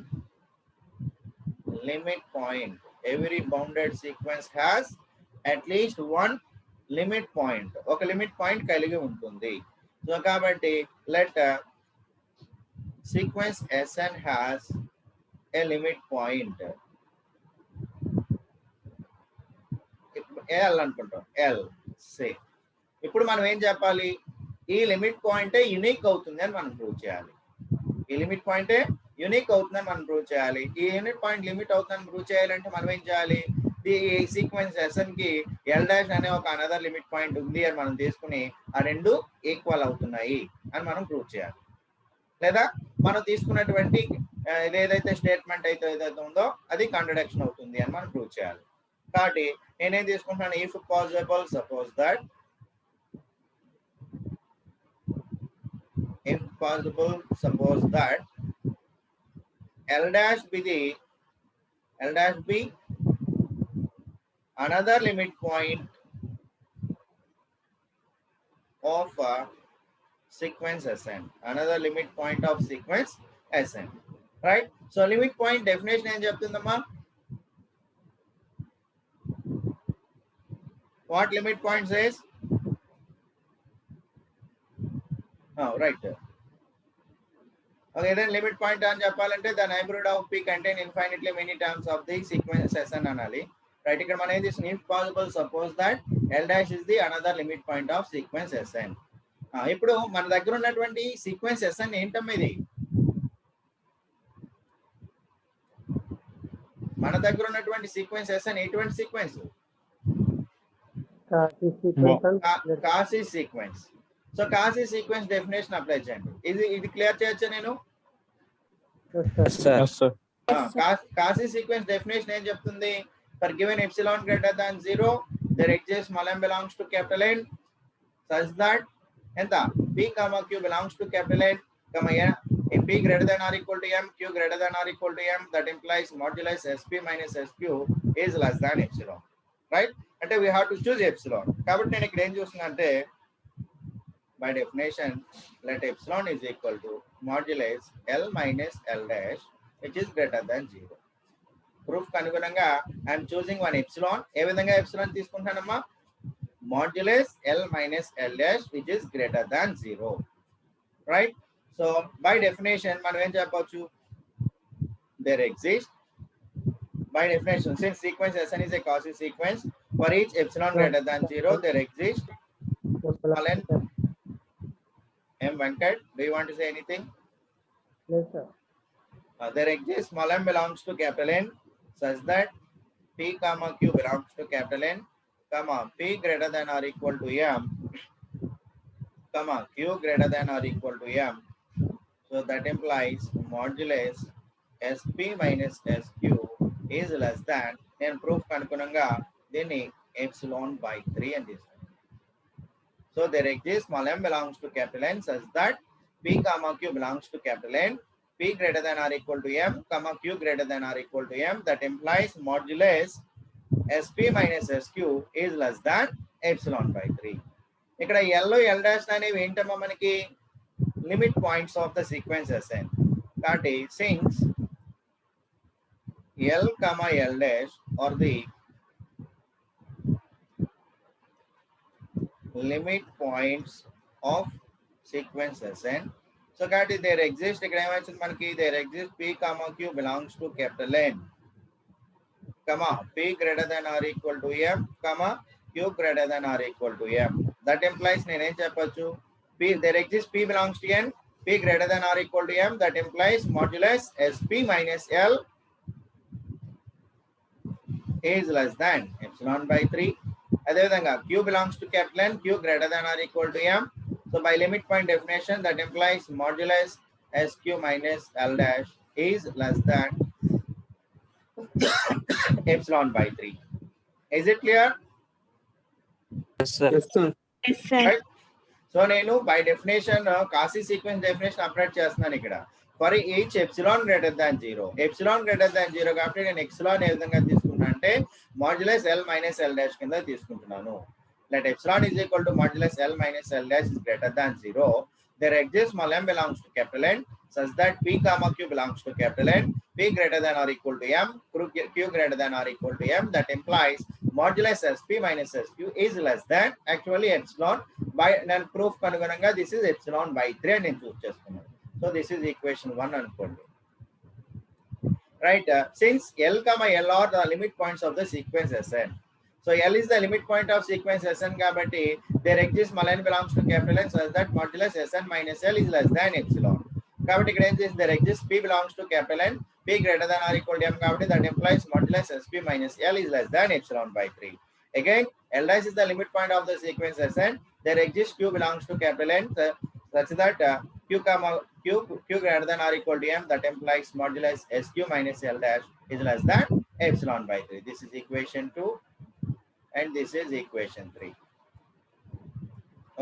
limit point. Every bounded sequence has at least one limit point. ఒక limit point కలిగి ఉంటుంది. So కాబట్టి let sequence Sn has a limit point. L అనుకుంటాం, L సే. ఇప్పుడు మనం ఏం చెప్పాలి, ఈ లిమిట్ పాయింటే యునిక్ అవుతుంది అని మనం ప్రూవ్ చేయాలి. ఈ లిమిట్ పాయింటే యూనిక్ అవుతుందని మనం ప్రూవ్ చేయాలి. ఈ యూనిట్ పాయింట్ లిమిట్ అవుతుందని ప్రూవ్ చేయాలంటే మనం ఏం చేయాలి, ఈ సీక్వెన్స్ Sn కి L' అనే ఒక అనదర్ లిమిట్ పాయింట్ ఉంది అని మనం తీసుకుని ఆ రెండు ఈక్వల్ అవుతున్నాయి అని మనం ప్రూవ్ చేయాలి. లేదా మనం తీసుకున్నటువంటి ఏదైతే స్టేట్మెంట్ ఏదైతే ఉందో అది కాంట్రడిక్షన్ అవుతుంది అని మనం ప్రూవ్ చేయాలి. కాబట్టి నేనేం తీసుకుంటున్నాను, if possible suppose that L' be another limit point of sequence Sn. Another limit point of sequence Sn. Right? So limit point definition ఏం చెప్తుందమ్మా? What limit point says? Oh, right. Okay, then limit point అని చెప్పాలంటే the neighborhood of P contain infinitely many terms of the sequence Sn అనాలి. Right, ఇక్కడ మనం ఏం తీసుకున్నాం, if possible suppose that L' is the another limit point of sequence Sn. ఇప్పుడు మన దగ్గర ఉన్నటువంటి సీక్వెన్స్ Sn ఏంటమ్మా ఇది? మన దగ్గర ఉన్నటువంటి సీక్వెన్స్ Sn ఎటువంటి sequence? కాసీ sequence. So కాసీ sequence definition apply చేయండి. ఇది క్లియర్ చేయొచ్చా నేను? కాసీ సీక్వెన్స్ డెఫినేషన్ ఏం చెప్తుంది? For given epsilon greater than 0, there exists small m belongs to capital N such that enta P comma Q belongs to capital N comma N. If P greater than or equal to M, Q greater than or equal to M, that implies modulus SP minus SQ is less than epsilon. Right? అంటే we have to choose epsilon. కాబట్టి నేను ఇక్కడ ఏం చూస్తున్నా అంటే by definition let epsilon is equal to modulus L minus L dash which is greater than 0. Proof అనుగుణంగా I'm choosing one epsilon. ఏ విధంగా ఎప్సిలాన్ తీసుకుంటానమ్మా? Modulus L minus L dash which is greater than 0. Right? So by definition మనం ఏం చెప్పవచ్చు, there exists by definition since sequence Sn is a Cauchy sequence, for each epsilon greater than 0 there exists small n. M Venkat, do you want to say anything? Yes, sir. There exists small m belongs to capital N such that P comma Q belongs to capital N comma P greater than or equal to M comma Q greater than or equal to M. So that implies modulus SP minus SQ is less than, నేను proof కనుకునంగా దీన్ని epsilon by 3 అని తీసుకుంటాను. So there exists small m belongs to capital N such that P comma Q belongs to capital N, P greater than or equal to M comma Q greater than or equal to M, that implies modulus SP minus SQ is less than epsilon by 3. ఇక్కడ L L dash అనేవి ఏంటమ్మా మనకి? Limit points of the sequence Sn. కాబట్టి since L comma L dash or the limit points of sequence Sn, so కాబట్టి there exists, ఇక్కడ ఏమవుతుంది మనకి, there exists P comma Q belongs to capital N comma P greater than or equal to M comma Q greater than or equal to M. That implies నేనేం చెప్పొచ్చు, there exists P belongs to N, P greater than or equal to M, that implies modulus SP minus L is less than epsilon by 3. అదేవిధంగా Q belongs to capital N, Q greater than or equal to M. So by limit point definition that implies modulus SQ minus L dash is less than epsilon by 3. Is it clear? Yes, sir. Yes, sir. Yes, sir. Right? So నేను by definition Cauchy sequence definition update చేస్తున్నాను ఇక్కడ. For each epsilon greater than 0. Epsilon greater than 0 కాబట్టి నేను epsilon ఏ విధంగా తీసుకున్నా అంటే modulus L minus L dash కింద తీసుకుంటున్నాను. Let epsilon is equal to modulus L minus L dash is greater than 0. There exists small m belongs to capital N such that P comma Q belongs to capital N, P greater than or equal to M, Q greater than or equal to M. That implies modulus SP minus SQ is less than actually epsilon by then proof kanugananga this is epsilon by 3 and choose chestunnaru. So this is equation 1 anukondi. Right, since L comma L are the limit points of the sequence Sn. So L is the limit point of sequence Sn kabatti there exists small n belongs to capital N such that modulus Sn minus L is less than epsilon. Kabatti ikkada em chesi there exists P belongs to capital N, P greater than or equal to M kabatti that implies modulus Sp minus L is less than epsilon by 3. Again L dash is the limit point of the sequence Sn. There exists Q belongs to capital N such that Q comma Q greater than or equal to M that implies modulus Sq minus L dash is less than epsilon by 3. This is equation 2 and this is equation 3.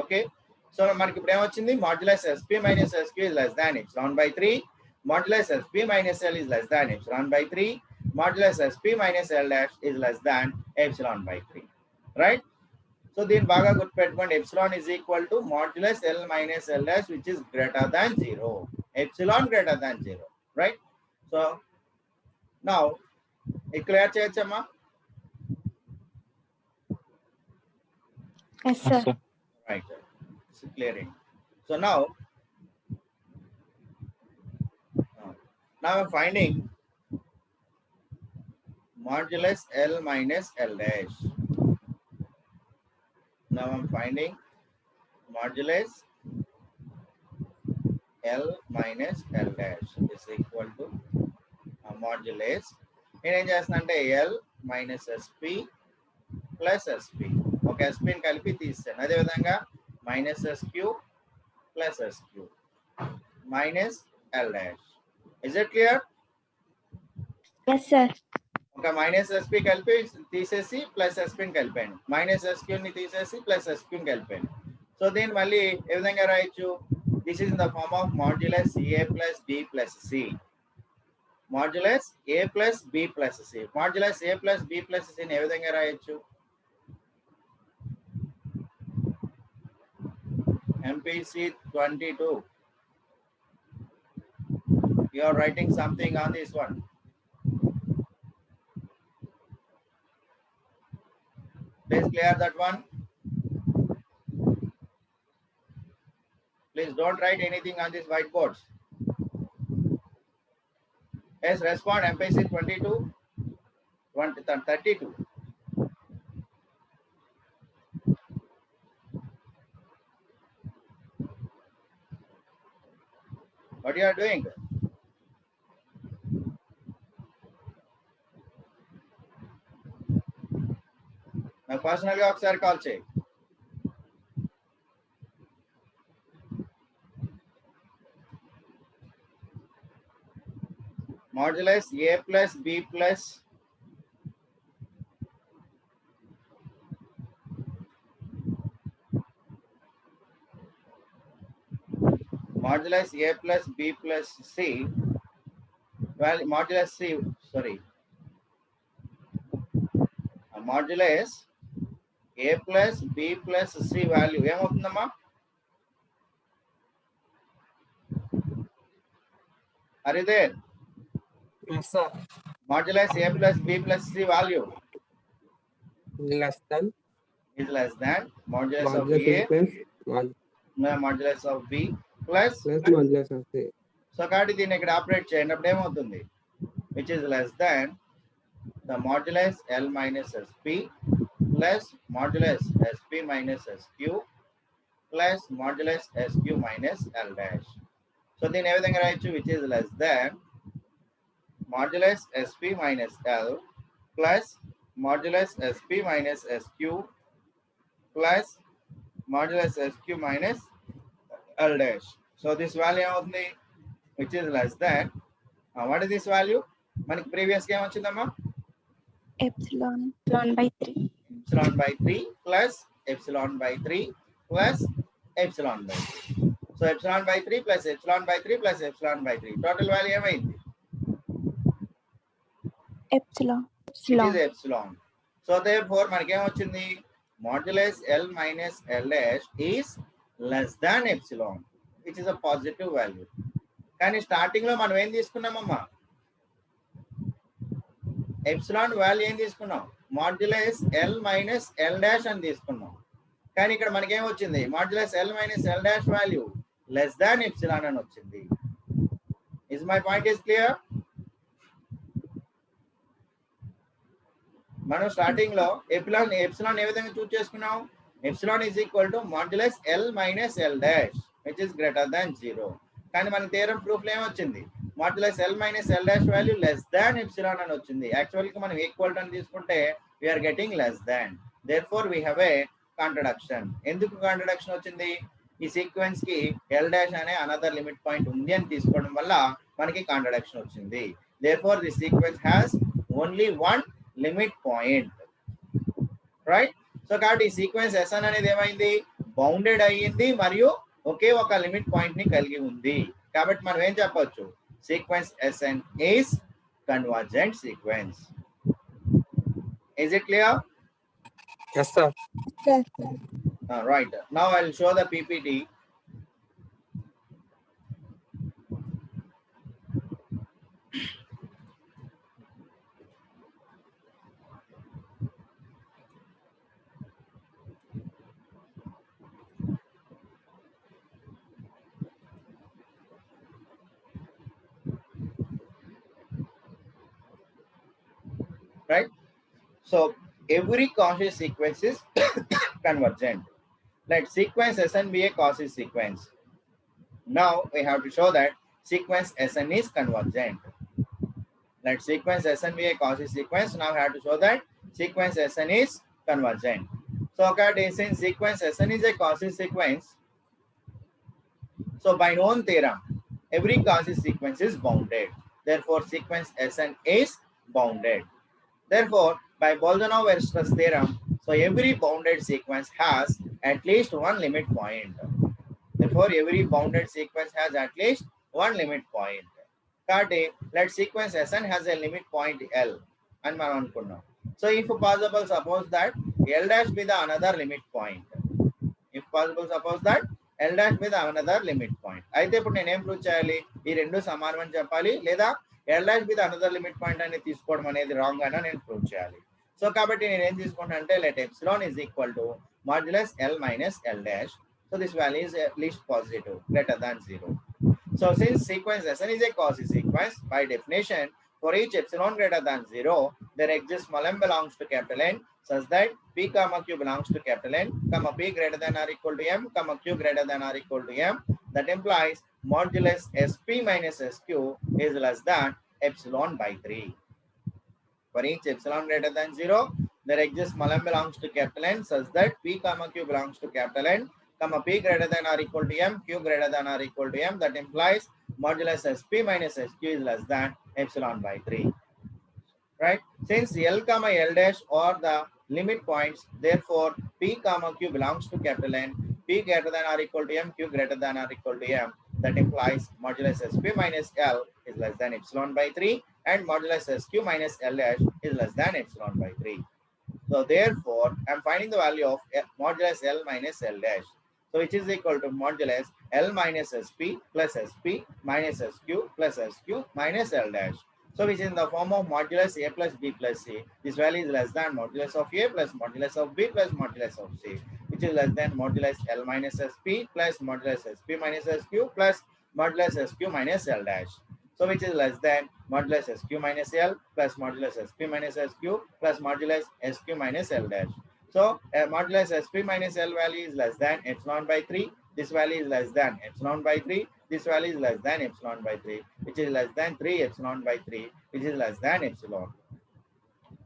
Okay, so మనకి ఇప్పుడు ఏమొచ్చింది modulus Sp minus Sq is less than epsilon by 3, modulus Sp minus L is less than epsilon by 3, modulus Sp minus L dash is less than epsilon by 3, right? So దీన్ని బాగా గుర్తుపెట్టుకోండి, epsilon is equal to modulus L minus L dash which is greater than 0, epsilon greater than 0, right? So now it clear చేయొచ్చమ్మా? Yes, sir. Yes, sir. Right, it's clearing. So now I'm finding modulus L minus L dash. Now I'm finding modulus L minus L dash is equal to modulus నేనేం చేస్తున్నా అంటే L minus SP plus SP. ఒక SP ని కలిపి తీస్తాను. అదే విధంగా minus SQ plus SQ minus L dash. Is it clear? Yes, sir. ఒక మైనస్ ఎస్పీ కలిపి తీసేసి ప్లస్ ఎస్పీని కలిపాను, మైనస్ ఎస్క్యూని తీసేసి ప్లస్ ఎస్క్యూని కలిపాను. సో దీన్ని మళ్ళీ ఏ విధంగా రాయొచ్చు? This is in the form of modulus A plus B plus C. Modulus A plus B plus C. Modulus A plus B plus సిని ఏ విధంగా రాయొచ్చు? MPC 22. You are writing something on this one. Please clear that one. Please don't write anything on these whiteboards. Yes, respond. MPC 22, 32. What you are doing? నాకు personal గా ఒకసారి call చేయి. Modulus A plus B plus modulus A plus B plus C, well modulus C, sorry, modulus A plus B plus C value ఏమవుతుందమ్మా? Are you there? Yes, sir. Modulus A plus B plus C value Less than is less than modulus of modulus A plus modulus of B plus modulus of A. So కాబట్టి దీన్ని ఇక్కడ operate చేయండి, అప్పుడు ఏమవుతుంది? Which is less than the modulus L minus SP plus modulus SP minus SQ plus modulus SQ minus L dash. So దీన్ని ఏ విధంగా రాయొచ్చు? Which is less than modulus SP minus L plus modulus SP minus SQ plus modulus SQ minus L dash. So this value ఏమవుతుంది? Which is less than what is this value? మనకి previous గా ఏమొచ్చిందమ్మా? epsilon by 3. Epsilon by 3 plus epsilon by 3 plus epsilon by 3. So epsilon by 3 plus epsilon by 3 plus epsilon by 3 total value ఏమైంది? Epsilon. It is epsilon. So therefore మనకేం వచ్చింది? Modulus L minus L dash is less than epsilon, which is a positive value. కానీ starting లో మనం ఏం తీసుకున్నామమ్మా? Epsilon value ఏం తీసుకున్నాం? Modulus L minus L dash అని తీసుకున్నాం. కానీ ఇక్కడ మనకేం వచ్చింది? Modulus L minus L dash value less than epsilon అని వచ్చింది. Is my point is clear? మనం స్టార్టింగ్ లో ఎప్సిలాన్ ఏ విధంగా చూస్ చేసుకున్నాం? Epsilon is equal to modulus L minus L dash which is greater than 0. కానీ మన థియరం ప్రూఫ్ లో ఏమొచ్చింది? Modulus L minus L dash value less than epsilon అని వచ్చింది. యాక్చువల్ గా మనం ఈక్వల్ టు అని తీసుకుంటే we're getting less than. Therefore we have a contradiction. ఎందుకు కాంట్రడక్షన్ వచ్చింది? ఈ సీక్వెన్స్ కి L డాష్ అనే అనదర్ లిమిట్ పాయింట్ ఉంది అని తీసుకోవడం వల్ల మనకి కాంట్రడక్షన్ వచ్చింది. Therefore the sequence has only one limit point, right? So కాబట్టి ఈ సీక్వెన్స్ SN అనేది ఏమైంది? బౌండెడ్ అయ్యింది మరియు ఒకే ఒక లిమిట్ పాయింట్ ని కలిగి ఉంది. కాబట్టి మనం ఏం చెప్పొచ్చు? Sequence SN is convergent sequence. Is it clear? Yes, sir. Right. Now I'll show the PPT. Right? So every Cauchy sequence is convergent. Let sequence SN be a Cauchy sequence. Now we have to show that sequence SN is convergent. Let sequence SN be a Cauchy sequence. Now we have to show that sequence SN is convergent. So okay, since sequence SN is a Cauchy sequence, so by known theorem, every Cauchy sequence is bounded. Therefore, sequence SN is bounded. Therefore, by Bolzano-Weierstrass theorem, so every bounded sequence has at least one limit point. Therefore, every bounded sequence has at least one limit point. కాబట్టి let sequence SN has a limit point L అని మనం అనుకున్నాం. So if possible, suppose that L dash be the another limit point. If possible, suppose that L dash be the another limit point. అయితే ఇప్పుడు నేను ఏం prove చేయాలి? ఈ రెండు సమానం అని చెప్పాలి, లేదా L dash be the another limit point అనేది తీసుకోవడం అనేది రాంగ్ అయినా నేను ప్రూవ్ చేయాలి. సో కాబట్టి నేను ఏం తీసుకుంటా అంటే let epsilon is equal to modulus L minus L dash. So this value is at least positive, greater than 0. So since sequence SN is a Cauchy sequence, by definition, for each epsilon greater than 0, there exists small m belongs to capital N such that P comma Q belongs to capital N, comma P greater than or equal to M, comma Q greater than or equal to M. That implies modulus SP minus SQ is less than epsilon by 3. For each epsilon greater than 0, there exists small m belongs to capital N such that P comma Q belongs to capital N, comma P greater than or equal to M, Q greater than or equal to M. That implies modulus SP minus SQ is less than epsilon by 3. Right? Since L comma L dash are the limit points, therefore P comma Q belongs to capital N, P greater than or equal to M, Q greater than or equal to M. That implies modulus SP minus L is less than epsilon by 3 and modulus SQ minus L dash is less than epsilon by 3. So therefore, I'm finding the value of modulus L minus L dash. So which is equal to modulus L minus SP plus SP minus SQ plus SQ minus L dash. So which is in the form of modulus A plus B plus C. This value is less than modulus of A plus modulus of B plus modulus of C, which is less than modulus L minus SP plus modulus SP minus SQ plus modulus SQ minus L dash. So which is less than modulus SQ minus L plus modulus SP minus SQ plus modulus SQ minus L dash. So modulus SP minus L value is less than epsilon by 3. This value is less than epsilon by 3. This value is less than epsilon by 3, which is less than 3 epsilon by 3, which is less than epsilon.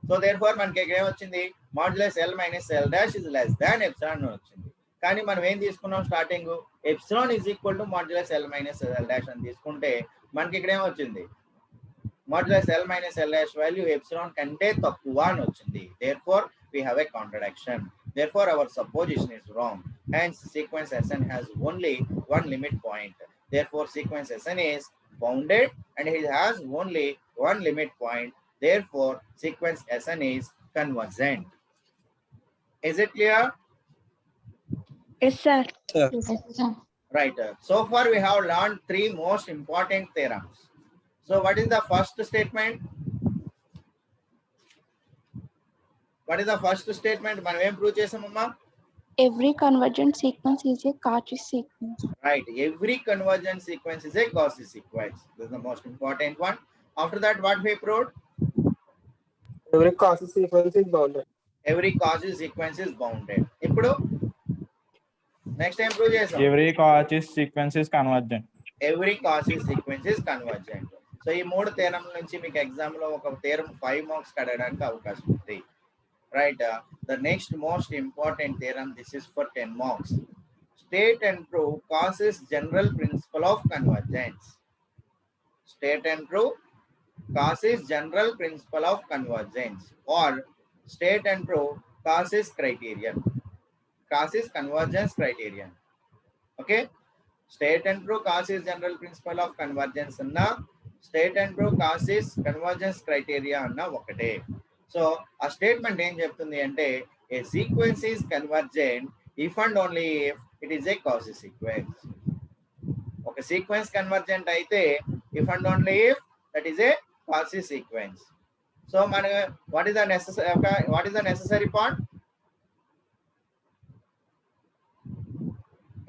So therefore, మనకి ఇక్కడ ఏమొచ్చింది? Modulus L minus L dash is less than epsilon అని వచ్చింది. కానీ మనం ఏం తీసుకున్నాం? Starting epsilon is equal to modulus L minus L dash అని తీసుకుంటే మనకి ఇక్కడ ఏమొచ్చింది? Modulus L minus L dash value epsilon కంటే తక్కువ అని వచ్చింది. Therefore, we have a contradiction. Therefore, our supposition is wrong. Hence, sequence Sn has only one limit point. Therefore, sequence Sn is bounded and it has only one limit point. Therefore, sequence Sn is convergent. Is it clear? Yes, sir. Yes, sir. Right. So far, we have learned three most important theorems. So, what is the first statement? What is the first statement? మనం ఏం prove చేసామమ్మా? Every convergent sequence is a Cauchy sequence. Right. Every convergent sequence is a Cauchy sequence. This is the most important one. After that, what we proved? Every Cauchy sequence is bounded. Every Cauchy sequence is bounded. ఇప్పుడు next time prove చేసాం. Every Cauchy sequence is convergent. Every Cauchy sequence is convergent. So ఈ మూడు theorem నుంచి మీకు exam లో ఒక theorem 5 marks అడగడానికి అవకాశం ఉంది. Right. The next most important theorem, this is for 10 marks. State and prove Cauchy's general principle of convergence. State and prove Cauchy's general principle of convergence, or state and prove Cauchy's criterion. Cauchy's convergence criterion. Okay. State and prove Cauchy's general principle of convergence anna, state and prove Cauchy's convergence criteria anna ఒకటే. So ఆ statement ఏం చెప్తుంది అంటే a sequence is convergent if and only if it is a Cauchy sequence. ఒక sequence convergent అయితే if and only if that is a Cauchy sequence. So మన what is the necessary part?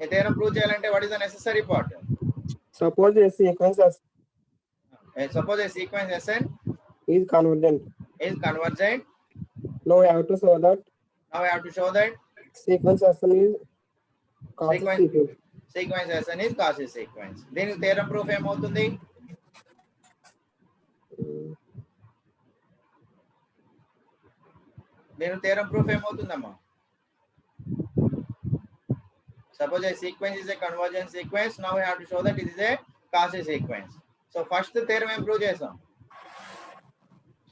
ఈ theorem prove చేయాలంటే what is the necessary part? Suppose a sequence Suppose a sequence Sn is convergent. is convergent. Now we have to show that Now we have to show that sequence Sn is Cauchy sequence. sequence Sn is Cauchy sequence. దీనికి theorem proof ఏమవుతుంది? దీనికి theorem proof ఏమవుతుందమ్మా? Suppose a sequence is a convergent sequence. Now we have to show that it is a Cauchy sequence. So first theorem ఏం prove చేసాం?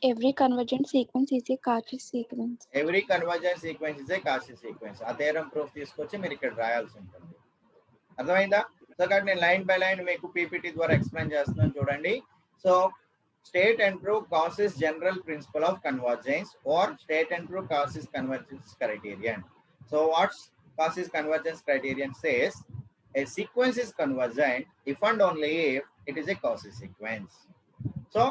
Every convergent sequence is a Cauchy sequence. Every convergent sequence is a Cauchy sequence. ఆ theorem proof తీసుకొచ్చి మీరు ఇక్కడ రాయాల్సి ఉంటుంది. అర్థమైందా? So కాబట్టి నేను లైన్ బై లైన్ మీకు పీపీటీ ద్వారా ఎక్స్ప్లెయిన్ చేస్తున్నాను చూడండి. So state and prove Cauchy's general principle of convergence, or state and prove Cauchy's convergence criterion. So what's Cauchy's convergence criterion says? A sequence is convergent if and only if it is a Cauchy sequence. So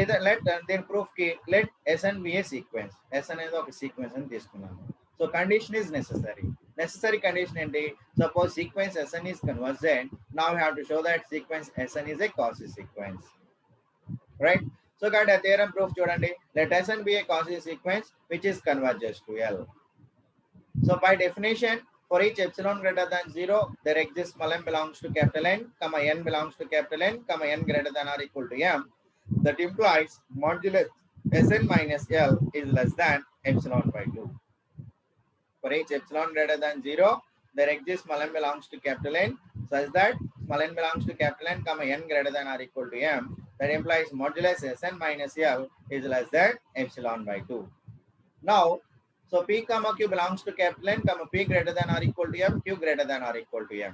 either let then proof ki let Sn be a sequence. Sn is a sequence అని తీసుకున్నాను. So condition is necessary. Necessary condition enti suppose sequence Sn is convergent. Now we have to show that sequence Sn is a Cauchy sequence. Right? So got a theorem proof chudandi. Let Sn be a Cauchy sequence which is converges to L. So by definition, for each epsilon greater than 0, there exists small m belongs to capital N, comma n belongs to capital N, comma n greater than or equal to m. That implies modulus Sn minus L is less than epsilon by 2. For each epsilon greater than 0, there exists small m belongs to capital N, such that small n belongs to capital N, comma n greater than or equal to m. That implies modulus Sn minus L is less than epsilon by 2. Now, so P comma Q belongs to capital N, comma P greater than or equal to M, Q greater than or equal to M.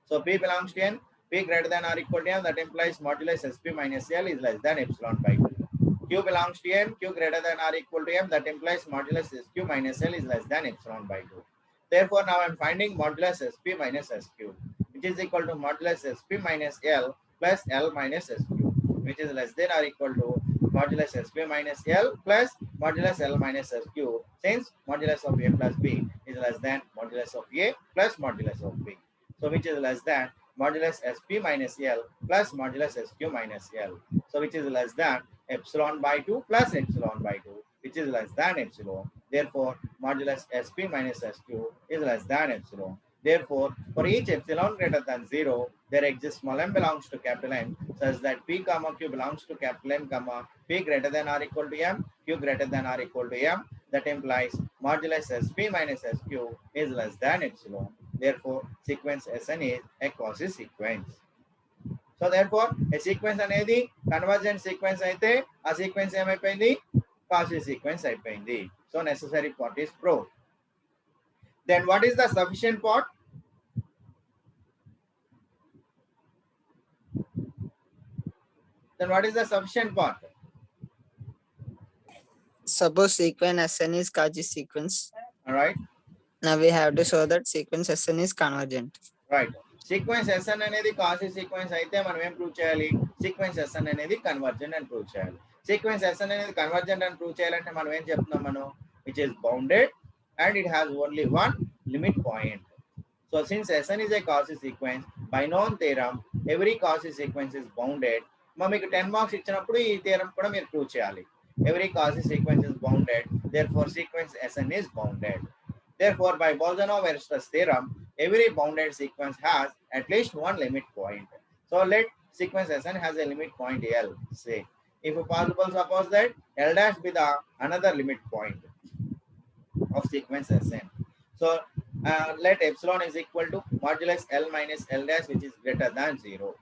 So P belongs to N, P greater than or equal to M, that implies modulus Sp minus L is less than epsilon by 2. Q belongs to N, Q greater than or equal to M, that implies modulus Sq minus L is less than epsilon by 2. Therefore, now I am finding modulus Sp minus Sq, which is equal to modulus Sp minus L plus L minus Sq, which is less than or equal to modulus Sp minus L plus modulus L minus Sq, since modulus of A plus B is less than modulus of A plus modulus of B. So which is less than modulus Sp minus L plus modulus Sq minus L. So which is less than epsilon by 2 plus epsilon by 2, which is less than epsilon. Therefore, modulus Sp minus Sq is less than epsilon. Therefore, for each epsilon greater than 0, there exists small m belongs to capital N, such that P comma Q belongs to capital N, comma P greater than or equal to M, Q greater than or equal to M. That implies modulus Sp minus Sq is less than epsilon. Therefore, sequence Sn is a Cauchy sequence. So therefore, a sequence అనేది convergent sequence అయితే ఆ sequence ఏమైపోయింది? Cauchy sequence అయిపోయింది. So necessary part is proved. Then what is the sufficient part? Then what is the sufficient part? Suppose sequence Sn is Cauchy sequence. All right. Now we have to show that sequence Sn is convergent. Right sequence S N అనేది Cauchy sequence అయితే మనం ఏం prove చేయాలి sequence S N అనేది convergent అని prove చేయాలి sequence S N అనేది convergent అని ప్రూవ్ చేయాలంటే మనం ఏం చెప్తున్నాం మనం which is bounded and it has only one limit point so since S N is a Cauchy sequence by known theorem every Cauchy sequence is bounded మీకు 10 మార్క్స్ ఇచ్చినప్పుడు ఈ థియరం కూడా మీరు ప్రూవ్ చేయాలి every Cauchy sequence is bounded therefore sequence SN is bounded therefore by Bolzano-Weierstrass theorem every bounded sequence has at least one limit point. So let sequence Sn has a limit point L. Say, if possible, suppose that L dash be the another limit point of sequence Sn. So let epsilon is equal to modulus L minus L dash, which is greater than 0.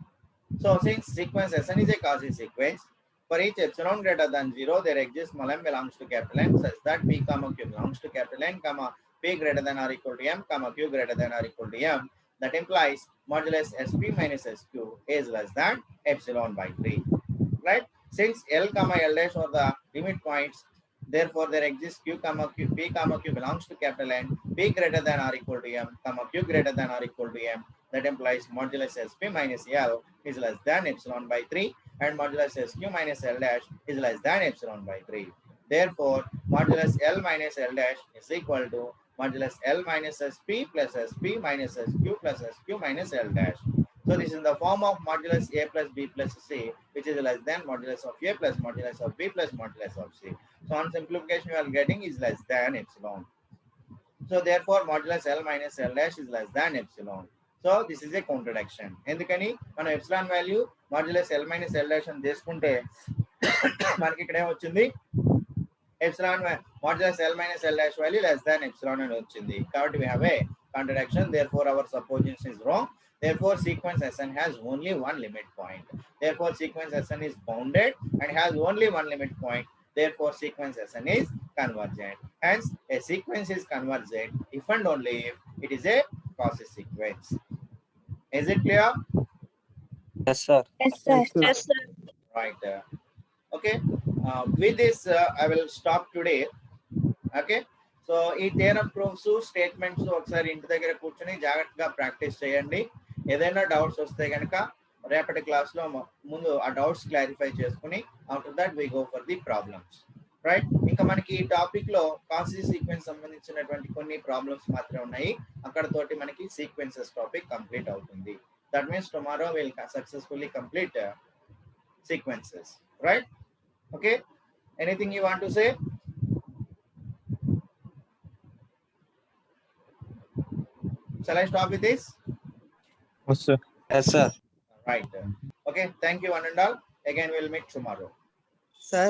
So since sequence Sn is a Cauchy sequence, for each epsilon greater than 0, there exists small m belongs to capital N such that p comma q belongs to capital N comma p greater than or equal to m comma q greater than or equal to m. That implies modulus sp minus sq is less than epsilon by 3. Right? Since L comma L dash are the limit points, therefore there exists q comma q, p comma q belongs to capital N, p greater than or equal to m comma q greater than or equal to m. That implies modulus sp minus L is less than epsilon by 3 and modulus sq minus L dash is less than epsilon by 3. Therefore, modulus L minus L dash is equal to modulus L minus sp plus sp minus sq plus sq minus L dash. So this is in the form of modulus a plus b plus c, which is less than modulus of a plus modulus of b plus modulus of c. So on simplification you are getting is less than epsilon. So therefore modulus L minus L dash is less than epsilon. So this is a contradiction. ఎందుకని మనం epsilon value modulus L minus L dash అని తీసుకుంటే మనకి ఇక్కడ ఏమొచ్చింది epsilon modulus L minus L dash value less than epsilon అని వచ్చింది కాబట్టి we have a contradiction, therefore our supposition is wrong. Therefore sequence Sn has only one limit point. Therefore sequence Sn is bounded and has only one limit point. Therefore sequence Sn is convergent. Hence a sequence is convergent if and only if it is a Cauchy sequence. Is it clear? Yes, sir. Yes, sir. Yes, sir. Right. Okay. With this, I will stop today. Okay. So ఈ theorem proofs statements ఒకసారి ఇంటి దగ్గర కూర్చొని జాగ్రత్తగా practice చేయండి. ఏదైనా doubts వస్తే కనుక రేపటి క్లాస్లో ముందు ఆ డౌట్స్ క్లారిఫై చేసుకుని after that we go for the problems. Right. ఇంకా మనకి ఈ టాపిక్ లో కాసి సీక్వెన్స్ సంబంధించినటువంటి కొన్ని ప్రాబ్లమ్స్ మాత్రమే ఉన్నాయి. అక్కడ తోటి మనకి సీక్వెన్సెస్ టాపిక్ కంప్లీట్ అవుతుంది. That means tomorrow will successfully complete sequences. Right. Okay. Anything you want to say? Shall I stop with this? Yes, sir. Yes, sir. Right. Okay. Thank you, one and all. Again, we'll meet tomorrow. Sir,